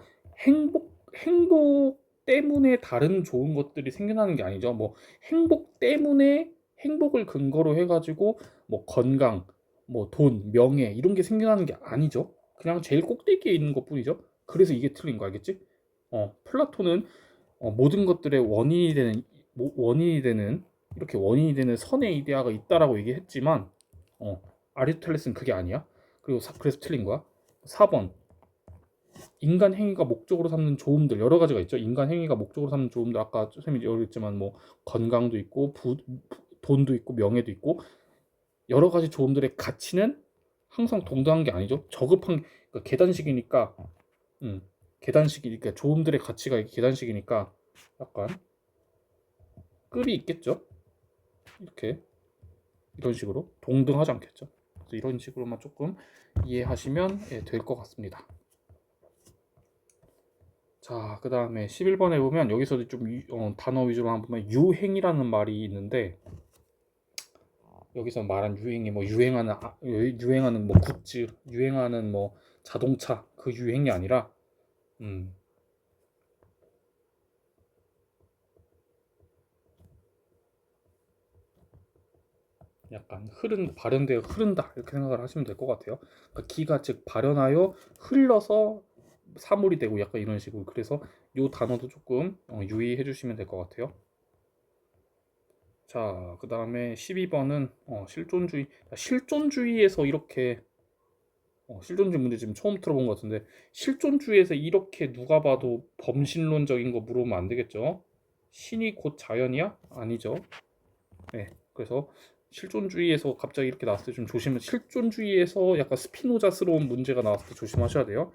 행복 때문에 다른 좋은 것들이 생겨나는 게 아니죠. 뭐 행복 때문에 행복을 근거로 해가지고 뭐 건강, 뭐 돈, 명예 이런 게 생겨나는 게 아니죠. 그냥 제일 꼭대기에 있는 것뿐이죠. 그래서 이게 틀린 거 알겠지? 플라톤은 모든 것들의 원인이 되는 이렇게 원인이 되는 선의 이데아가 있다라고 얘기했지만 아리스토텔레스는 그게 아니야. 그리고 그래서 틀린 거야. 4번 인간 행위가 목적으로 삼는 조음들 여러 가지가 있죠. 인간 행위가 목적으로 삼는 조음들 아까 선생님이 얘기했지만 뭐 건강도 있고 돈도 있고 명예도 있고 여러 가지 조음들의 가치는 항상 동등한 게 아니죠. 저급한 그러니까 계단식이니까 계단식이니까 조음들의 가치가 계단식이니까 약간 급이 있겠죠. 이렇게 이런 식으로 동등하지 않겠죠. 그래서 이런 식으로만 조금 이해하시면 될 것 같습니다. 자, 그 다음에 11번에 보면 여기서도 좀 단어 위주로 한번 보면 유행이라는 말이 있는데 여기서 말한 유행이 뭐 유행하는 뭐 굿즈, 유행하는 뭐 자동차 그 유행이 아니라 음, 약간 발현되어 흐른다 이렇게 생각을 하시면 될 것 같아요. 그러니까 기가 즉 발현하여 흘러서 사물이 되고 약간 이런 식으로 그래서 이 단어도 조금 유의해 주시면 될 것 같아요. 자, 그 다음에 12번은 실존주의. 실존주의에서 이렇게 실존주의 문제 지금 처음 들어본 것 같은데 실존주의에서 이렇게 누가 봐도 범신론적인 거 물어보면 안 되겠죠? 신이 곧 자연이야? 아니죠. 네, 그래서 실존주의에서 갑자기 이렇게 나왔을 때 좀 조심해. 실존주의에서 약간 스피노자스러운 문제가 나왔을 때 조심하셔야 돼요.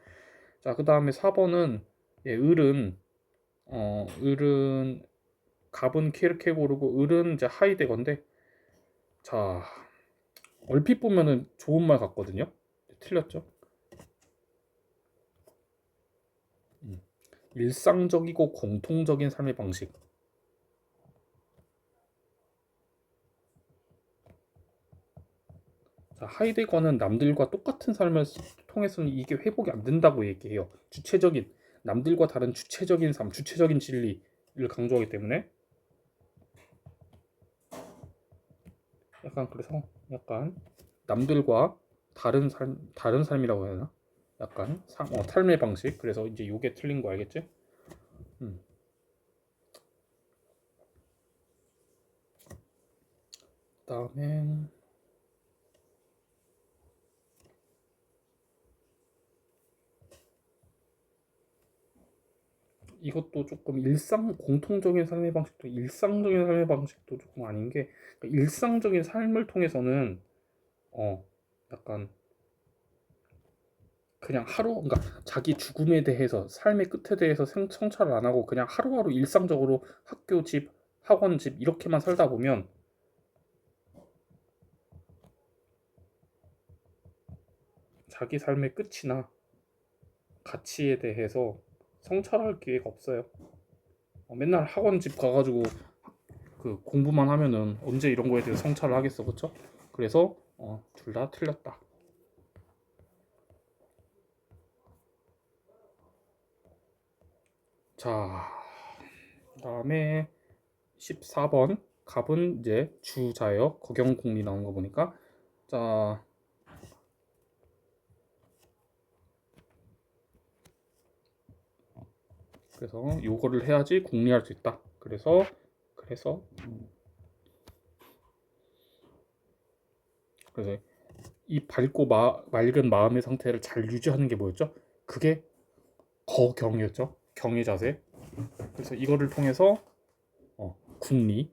자, 그 다음에 4번은 을은 갑은 키르케고르고 을은 이제 하이데거인데 자 얼핏 보면은 좋은 말 같거든요. 틀렸죠. 음. 일상적이고 공통적인 삶의 방식. 자, 하이데거는 남들과 똑같은 삶을 통해서는 이게 회복이 안 된다고 얘기해요. 남들과 다른 주체적인 삶, 주체적인 진리를 강조하기 때문에 약간 그래서 약간 남들과 다른 삶이라고 해야 하나? 약간 삶의 방식. 그래서 이제 요게 틀린 거 알겠지? 음. 그다음에 이것도 조금 일상적인 삶의 방식도 조금 아닌 게 그러니까 일상적인 삶을 통해서는 어 약간 그냥 그러니까 자기 죽음에 대해서 삶의 끝에 대해서 성찰을 안 하고 그냥 하루하루 일상적으로 학교 집 학원 집 이렇게만 살다 보면 자기 삶의 끝이나 가치에 대해서 성찰할 기회가 없어요. 맨날 학원 집 가가지고 그 공부만 하면은 언제 이런 거에 대해서 성찰을 하겠어, 그렇죠? 그래서 둘 다 틀렸다. 자, 그다음에 14번 갑은 이제 주자역 거경공리 나온 거 보니까 자 그래서 요거를 해야지 공리할 수 있다. 그래서 그래서 이 맑은 마음의 상태를 잘 유지하는 게 뭐였죠? 그게 거경이었죠. 경의 자세. 그래서 이거를 통해서 국리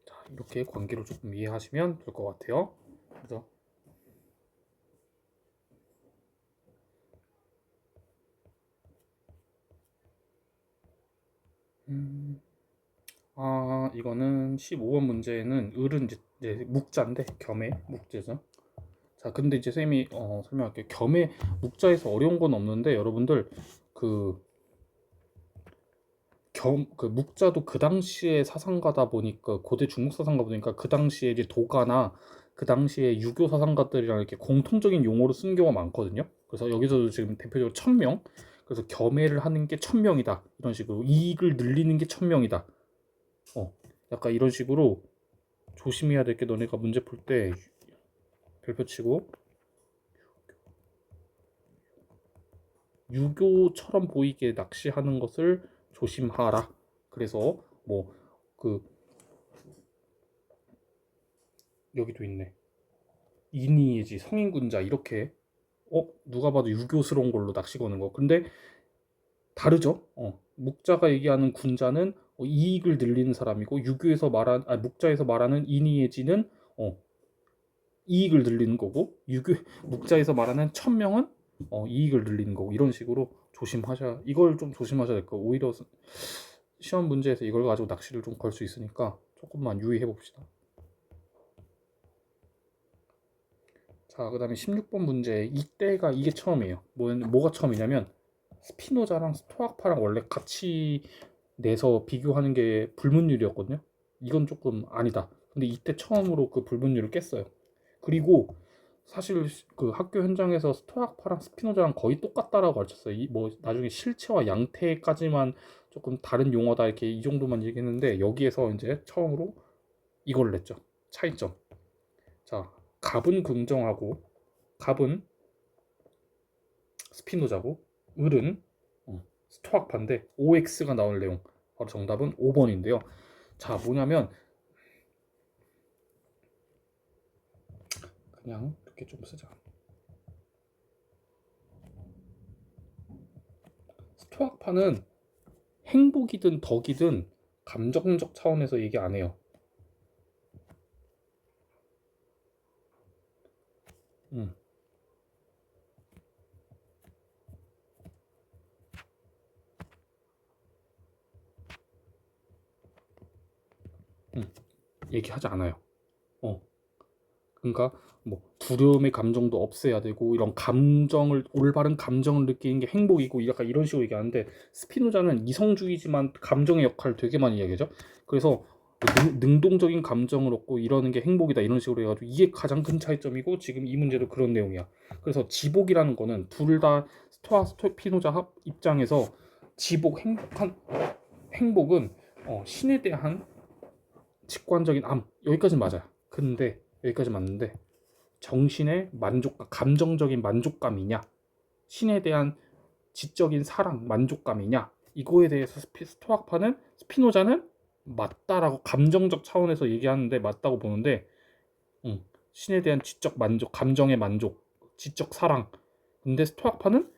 자, 이렇게 관계를 조금 이해하시면 될 것 같아요. 그래서 이거는 15번 문제는 을은 이제 묵자인데 겸의 묵제죠. 자, 근데 이제 쌤이 설명할게요. 겸의 묵자에서 어려운 건 없는데 여러분들 그 그 묵자도 그 당시에 사상가다 보니까 고대 중국 사상가 보니까 그 당시에 이제 도가나 그 당시에 유교 사상가들이랑 이렇게 공통적인 용어로 쓴 경우가 많거든요. 그래서 여기서도 지금 대표적으로 천명 그래서 겸해를 하는 게 천명이다 이런 식으로 이익을 늘리는 게 천명이다. 약간 이런 식으로 조심해야 될 게 너네가 문제 풀 때 별표 치고 유교처럼 보이게 낚시하는 것을 조심하라. 그래서 뭐 그 여기도 있네. 인이해지, 성인군자 이렇게 누가 봐도 유교스러운 걸로 낚시 거는 거. 근데 다르죠. 묵자가 얘기하는 군자는 이익을 늘리는 사람이고 묵자에서 말하는 인이해지는 이익을 늘리는 거고 묵자에서 말하는 천명은 이익을 늘리는 거고 이런 식으로 이걸 좀 조심하셔야 될 거예요. 오히려 시험 문제에서 이걸 가지고 낚시를 좀 걸 수 있으니까 조금만 유의해 봅시다. 자, 그 다음에 16번 문제. 이게 처음이에요. 뭐가 처음이냐면 스피노자랑 스토아파랑 원래 같이 내서 비교하는 게 불문율이었거든요. 이건 조금 아니다. 근데 이때 처음으로 그 불문율을 깼어요. 그리고 사실 그 학교 현장에서 스토아파랑 스피노자랑 거의 똑같다라고 가르쳤어요. 뭐 나중에 실체와 양태까지만 조금 다른 용어다 이렇게 이 정도만 얘기했는데 여기에서 이제 처음으로 이걸 냈죠. 차이점. 자, 갑은 스피노자고 을은 스토아파인데 OX가 나올 내용. 바로 정답은 5번인데요. 자, 뭐냐면 그냥 이렇게 좀 쓰자. 스토아파는 행복이든 덕이든 감정적 차원에서 얘기 안 해요. 음, 얘기하지 않아요. 어, 그러니까 뭐 두려움의 감정도 없애야 되고 이런 올바른 감정을 느끼는 게 행복이고 약간 이런 식으로 얘기하는데 스피노자는 이성주의지만 감정의 역할을 되게 많이 얘기하죠. 그래서 능동적인 감정을 얻고 이러는 게 행복이다 이런 식으로 해가지고 이게 가장 큰 차이점이고 지금 이 문제도 그런 내용이야. 그래서 지복이라는 거는 둘 다 스피노자 입장에서 행복은 신에 대한 직관적인 여기까지는 맞아요. 근데 여기까지 맞는데 정신의 만족감, 감정적인 만족감이냐, 신에 대한 지적인 사랑, 만족감이냐, 이거에 대해서 스피노자는 맞다라고 감정적 차원에서 얘기하는데 맞다고 보는데, 신에 대한 지적 만족, 감정의 만족, 지적 사랑. 근데 스토아파는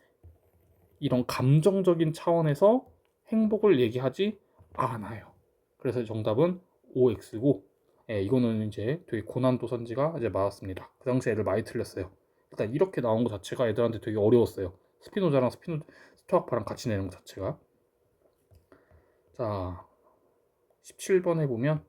이런 감정적인 차원에서 행복을 얘기하지 않아요. 그래서 정답은 OX고, 이거는 이제 되게 고난도 선지가 이제 맞았습니다. 그 당시 애들 많이 틀렸어요. 일단 이렇게 나온 것 자체가 애들한테 되게 어려웠어요. 스피노자랑 스토아파랑 같이 내는 것 자체가. 자, 17번에 보면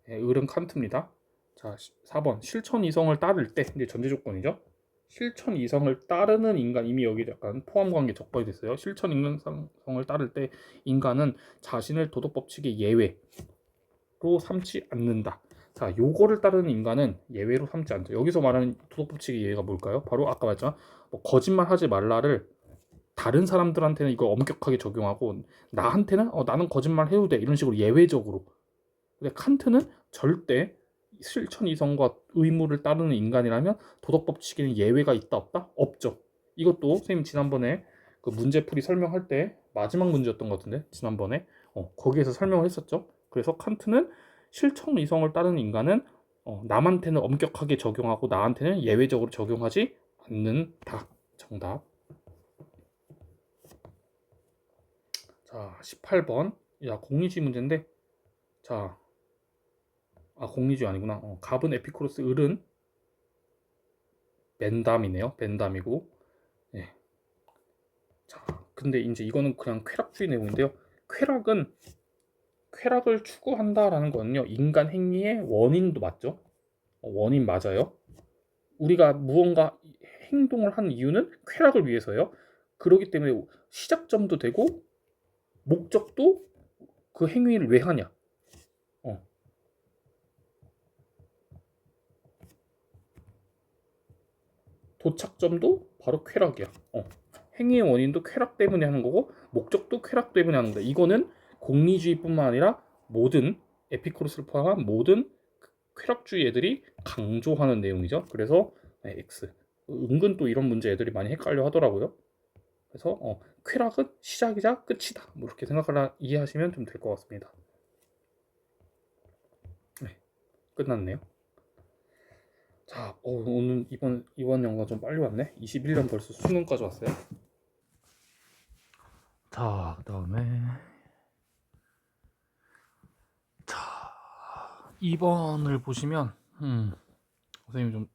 을은 칸트입니다. 자, 4번 실천 이성을 따를 때 이제 전제 조건이죠. 실천 이성을 따르는 인간 이미 여기 약간 포함 관계 적발이 됐어요. 실천 이성을 따를 때 인간은 자신을 도덕 법칙의 예외로 삼지 않는다. 자, 요거를 따르는 인간은 예외로 삼지 않죠. 여기서 말하는 도덕 법칙의 예외가 뭘까요? 바로 아까 말했잖아. 뭐 거짓말하지 말라를 다른 사람들한테는 이거 엄격하게 적용하고 나한테는 나는 거짓말 해도 돼 이런 식으로 예외적으로. 근데 칸트는 절대 실천 이성과 의무를 따르는 인간이라면 도덕 법칙에는 예외가 있다 없다? 없죠. 이것도 선생님 지난번에 그 문제풀이 설명할 때 마지막 문제였던 것 같은데 지난번에 거기에서 설명을 했었죠. 그래서 칸트는 실천 이성을 따르는 인간은 남한테는 엄격하게 적용하고 나한테는 예외적으로 적용하지 않는다. 정답. 자, 18번. 야, 공리주의 문제인데 자, 공리주의 아니구나. 갑은 에피쿠로스, 을은 맨담이네요. 맨담이고. 예. 자, 근데 이제 이거는 그냥 쾌락주의 내용인데요. 쾌락을 추구한다라는 거는요. 인간 행위의 원인도 맞죠? 원인 맞아요. 우리가 무언가 행동을 한 이유는 쾌락을 위해서예요. 그렇기 때문에 시작점도 되고 목적도 그 행위를 왜 하냐. 어, 도착점도 바로 쾌락이야. 행위의 원인도 쾌락 때문에 하는 거고 목적도 쾌락 때문에 하는 거다. 이거는 공리주의뿐만 아니라 모든 에피쿠로스를 포함한 모든 쾌락주의 애들이 강조하는 내용이죠. 그래서 X. 은근 또 이런 문제 애들이 많이 헷갈려 하더라고요. 그래서 쾌락은 시작이자 끝이다. 뭐 이렇게 이해하시면 좀 될 것 같습니다. 네, 끝났네요. 자, 오늘 이번 영상 좀 빨리 왔네. 21년 벌써 수능까지 왔어요. 자, 그다음에 자, 2번을 보시면 선생님 좀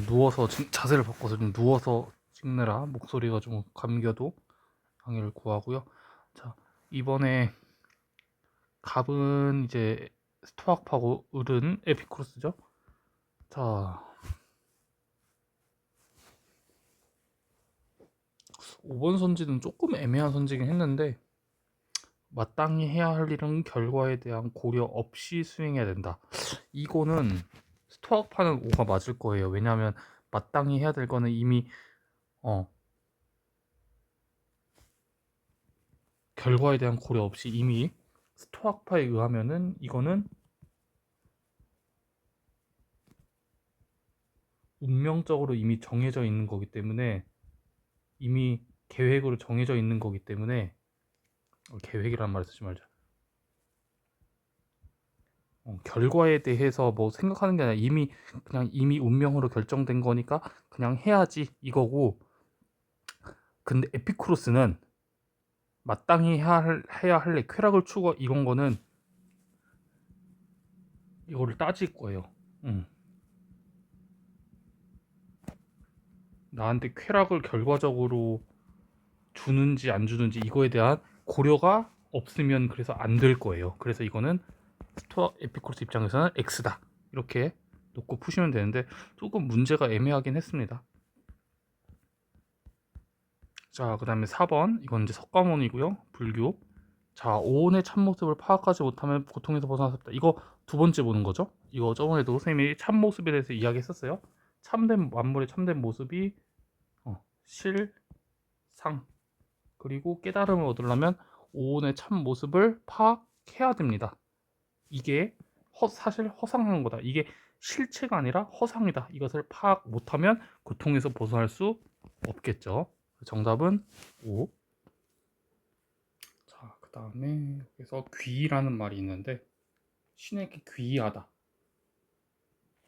누워서 자세를 바꿔서 좀 누워서 찍느라 목소리가 좀 감겨도 양해를 구하고요. 자, 이번에 갑은 이제 스토악파고 을은 에피쿠로스죠. 자, 5번 선지는 조금 애매한 선지긴 했는데 마땅히 해야 할 일은 결과에 대한 고려 없이 수행해야 된다. 이거는 스토악파는 5가 맞을 거예요. 왜냐하면 마땅히 해야 될 거는 이미 결과에 대한 고려 없이 이미 스토악파에 의하면은 이거는 운명적으로 이미 정해져 있는 거기 때문에 이미 계획으로 정해져 있는 거기 때문에 계획이란 말을 쓰지 말자. 결과에 대해서 뭐 생각하는 게 아니라 이미 운명으로 결정된 거니까 그냥 해야지 이거고. 근데 에피쿠로스는 마땅히 해야 할래 쾌락을 추구하 이런 거는 이거를 따질 거예요. 나한테 쾌락을 결과적으로 주는지 안 주는지 이거에 대한 고려가 없으면 그래서 안 될 거예요. 그래서 이거는 스토아 에피쿠로스 입장에서는 X다 이렇게 놓고 푸시면 되는데 조금 문제가 애매하긴 했습니다. 자, 그 다음에 4번 이건 이제 석가모니고요. 불교. 자, 오온의 참모습을 파악하지 못하면 고통에서 벗어날 수 없다. 이거 두 번째 보는 거죠. 이거 저번에도 선생님이 참모습에 대해서 이야기했었어요. 참된 만물의 참된 모습이 실, 상, 그리고 깨달음을 얻으려면 오온의 참모습을 파악해야 됩니다. 이게 사실 허상한 거다. 이게 실체가 아니라 허상이다. 이것을 파악 못하면 고통에서 벗어날 수 없겠죠. 정답은 5. 자, 그 다음에 여기서 귀라는 말이 있는데 신에게 귀하다.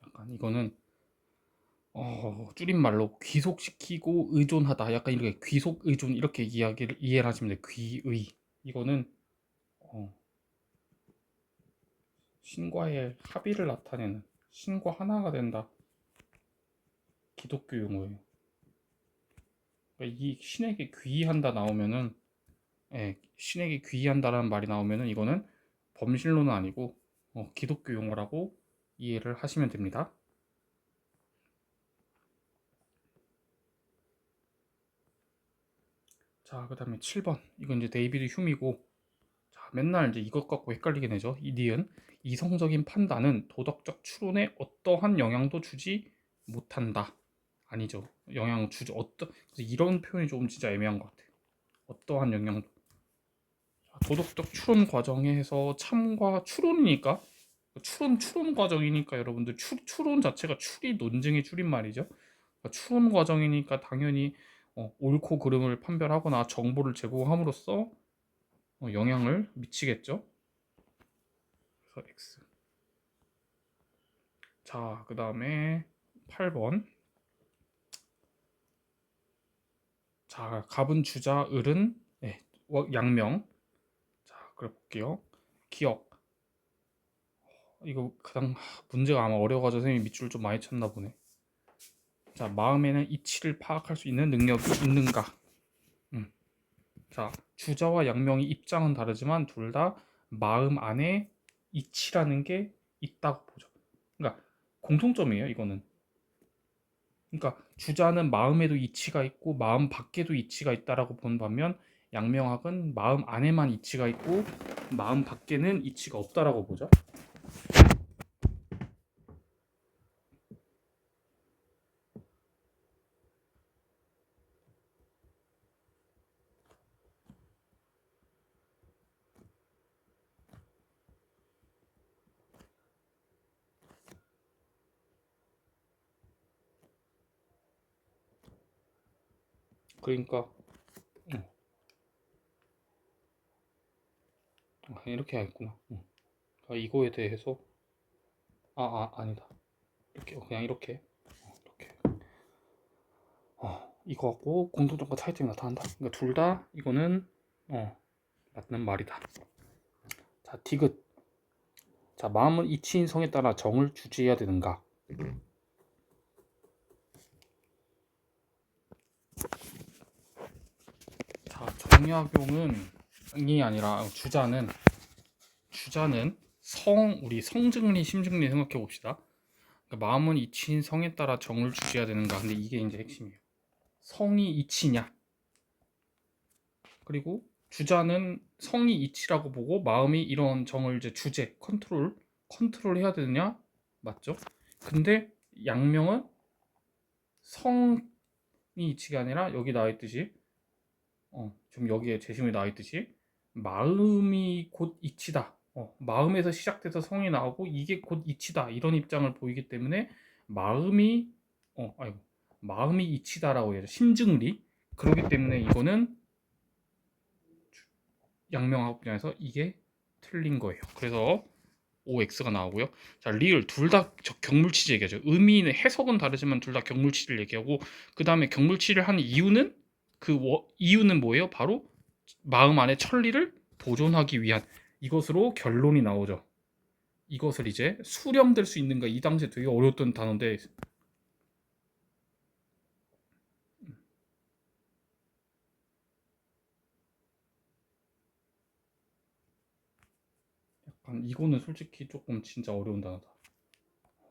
약간 이거는 줄임말로 귀속시키고 의존하다. 약간 이렇게 귀속 의존 이렇게 이해를 하시면 돼요. 귀의. 이거는 신과의 합의를 나타내는 신과 하나가 된다. 기독교 용어예요. 그러니까 이 신에게 귀의한다 나오면은 신에게 귀의한다라는 말이 나오면은 이거는 범신론은 아니고 기독교 용어라고 이해를 하시면 됩니다. 자, 그 다음에 7번 이건 이제 데이비드 휴미고, 자, 맨날 이제 이것 갖고 헷갈리게 되죠. 이 니은 이성적인 판단은 도덕적 추론에 어떠한 영향도 주지 못한다. 아니죠. 영향 주죠. 그래서 이런 표현이 조금 진짜 애매한 것 같아요. 어떠한 영향도. 도덕적 추론 과정에서 참과 추론이니까 추론 과정이니까 여러분들 추론 자체가 추리 논증의 줄임말이죠. 그러니까 추론 과정이니까 당연히 옳고 그름을 판별하거나 정보를 제공함으로써 영향을 미치겠죠. 그래서 X. 자, 그 다음에 8번. 자, 갑은 주자, 을은 양명. 자, 그래 볼게요. 기억. 이거 가장 문제가 아마 어려워가지고 선생님이 밑줄을 좀 많이 쳤나 보네. 자, 마음에는 이치를 파악할 수 있는 능력이 있는가? 자, 주자와 양명이 입장은 다르지만 둘 다 마음 안에 이치라는 게 있다고 보죠. 그러니까 공통점이에요, 이거는. 그러니까 주자는 마음에도 이치가 있고 마음 밖에도 이치가 있다라고 본 반면 양명학은 마음 안에만 이치가 있고 마음 밖에는 이치가 없다라고 보죠. 그러니까 이렇게 하겠구나. 그러니까 이거에 대해서 아니다. 이렇게 그냥 이렇게 이렇게 이거하고 공통점과 차이점이 나타난다. 그러니까 둘 다 이거는 맞는 말이다. 자, 디귿. 자, 마음은 이치인 성에 따라 정을 주지해야 되는가? 자, 정약용은이 아니라 주자는 우리 성증리, 심증리 생각해 봅시다. 그러니까 마음은 이치인 성에 따라 정을 주지해야 되는가? 근데 이게 이제 핵심이에요. 성이 이치냐? 그리고 주자는 성이 이치라고 보고 마음이 이런 정을 이제 컨트롤 해야 되느냐? 맞죠? 근데 양명은 성이 이치가 아니라 여기 나와 있듯이 좀 여기에 제시문에 나와 있듯이 마음이 곧 이치다. 마음에서 시작돼서 성이 나오고 이게 곧 이치다. 이런 입장을 보이기 때문에 마음이 마음이 이치다라고 해야죠. 심증리. 그렇기 때문에 이거는 양명하고 분야에서 이게 틀린 거예요. 그래서 OX가 나오고요. 자, 리을 둘 다 경물치지 얘기하죠. 의미는 해석은 다르지만 둘 다 경물치를 얘기하고 그 다음에 경물치를 한 이유는 이유는 뭐예요? 바로 마음 안에 천리를 보존하기 위한 이것으로 결론이 나오죠. 이것을 이제 수렴될 수 있는가 이 당시에 되게 어려웠던 단어인데 약간 이거는 솔직히 조금 진짜 어려운 단어다.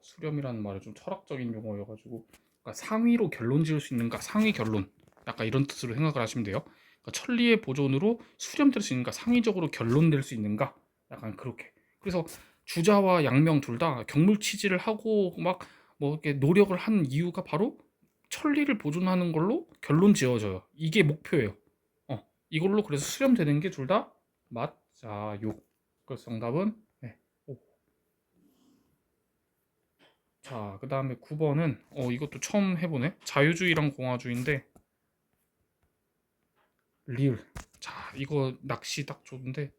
수렴이라는 말이 좀 철학적인 용어여가지고 그러니까 상위로 결론 지을 수 있는가 상위 결론 약간 이런 뜻으로 생각을 하시면 돼요. 그러니까 천리의 보존으로 수렴될 수 있는가 상위적으로 결론될 수 있는가 약간 그렇게. 그래서 주자와 양명 둘 다 경물치지를 하고 막 뭐 이렇게 노력을 한 이유가 바로 천리를 보존하는 걸로 결론 지어져요. 이게 목표예요. 이걸로 그래서 수렴되는 게 둘 다 맞아요. 그래서 정답은 네. 자, 그 다음에 9번은 이것도 처음 해보네. 자유주의랑 공화주의인데 리을. 자, 이거 낚시 딱 좋은데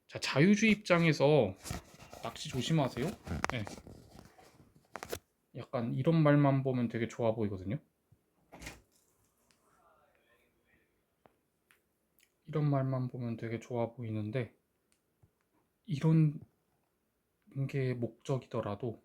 자, 자유주의 입장에서 낚시 조심하세요. 네. 약간 이런 말만 보면 되게 좋아 보이거든요. 이런 말만 보면 되게 좋아 보이는데 이런 게 목적이더라도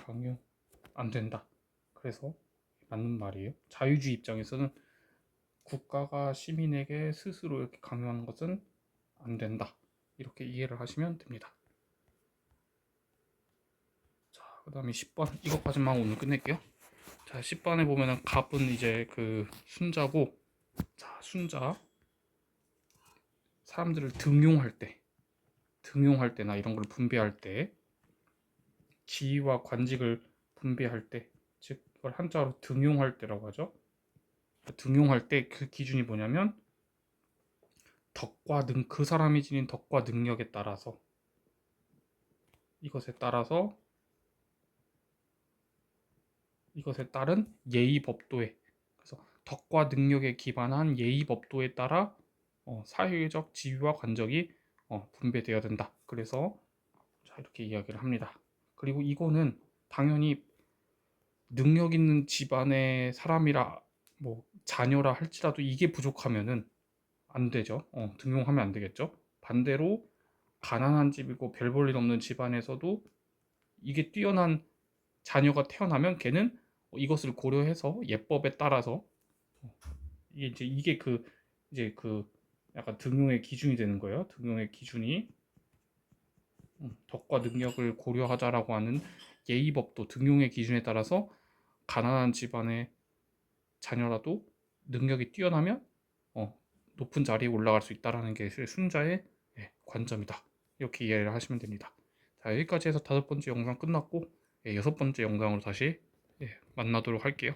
강요 안 된다. 그래서 맞는 말이에요. 자유주의 입장에서는 국가가 시민에게 스스로 이렇게 강요하는 것은 안 된다. 이렇게 이해를 하시면 됩니다. 자, 그 다음에 10번 이것까지만 오늘 끝낼게요. 자, 10번에 보면은 갑은 이제 그 순자고, 자, 순자 사람들을 등용할 때나 이런 걸 분배할 때 지위와 관직을 분배할 때, 즉 이걸 한자로 등용할 때라고 하죠. 등용할 때 그 기준이 뭐냐면 그 사람이 지닌 덕과 능력에 따라서 이것에 따른 예의 법도에, 그래서 덕과 능력에 기반한 예의 법도에 따라 사회적 지위와 관적이 분배되어야 된다. 그래서 자, 이렇게 이야기를 합니다. 그리고 이거는 당연히 능력 있는 집안의 사람이라 뭐 자녀라 할지라도 이게 부족하면은 안 되죠. 등용하면 안 되겠죠. 반대로 가난한 집이고 별 볼 일 없는 집안에서도 이게 뛰어난 자녀가 태어나면 걔는 이것을 고려해서 예법에 따라서 이게 약간 등용의 기준이 되는 거예요. 등용의 기준이 덕과 능력을 고려하자라고 하는 예의법도 등용의 기준에 따라서 가난한 집안의 자녀라도 능력이 뛰어나면 높은 자리에 올라갈 수 있다라는 게 순자의 관점이다. 이렇게 이해를 하시면 됩니다. 자, 여기까지 해서 5번째 영상 끝났고 6번째 영상으로 다시 만나도록 할게요.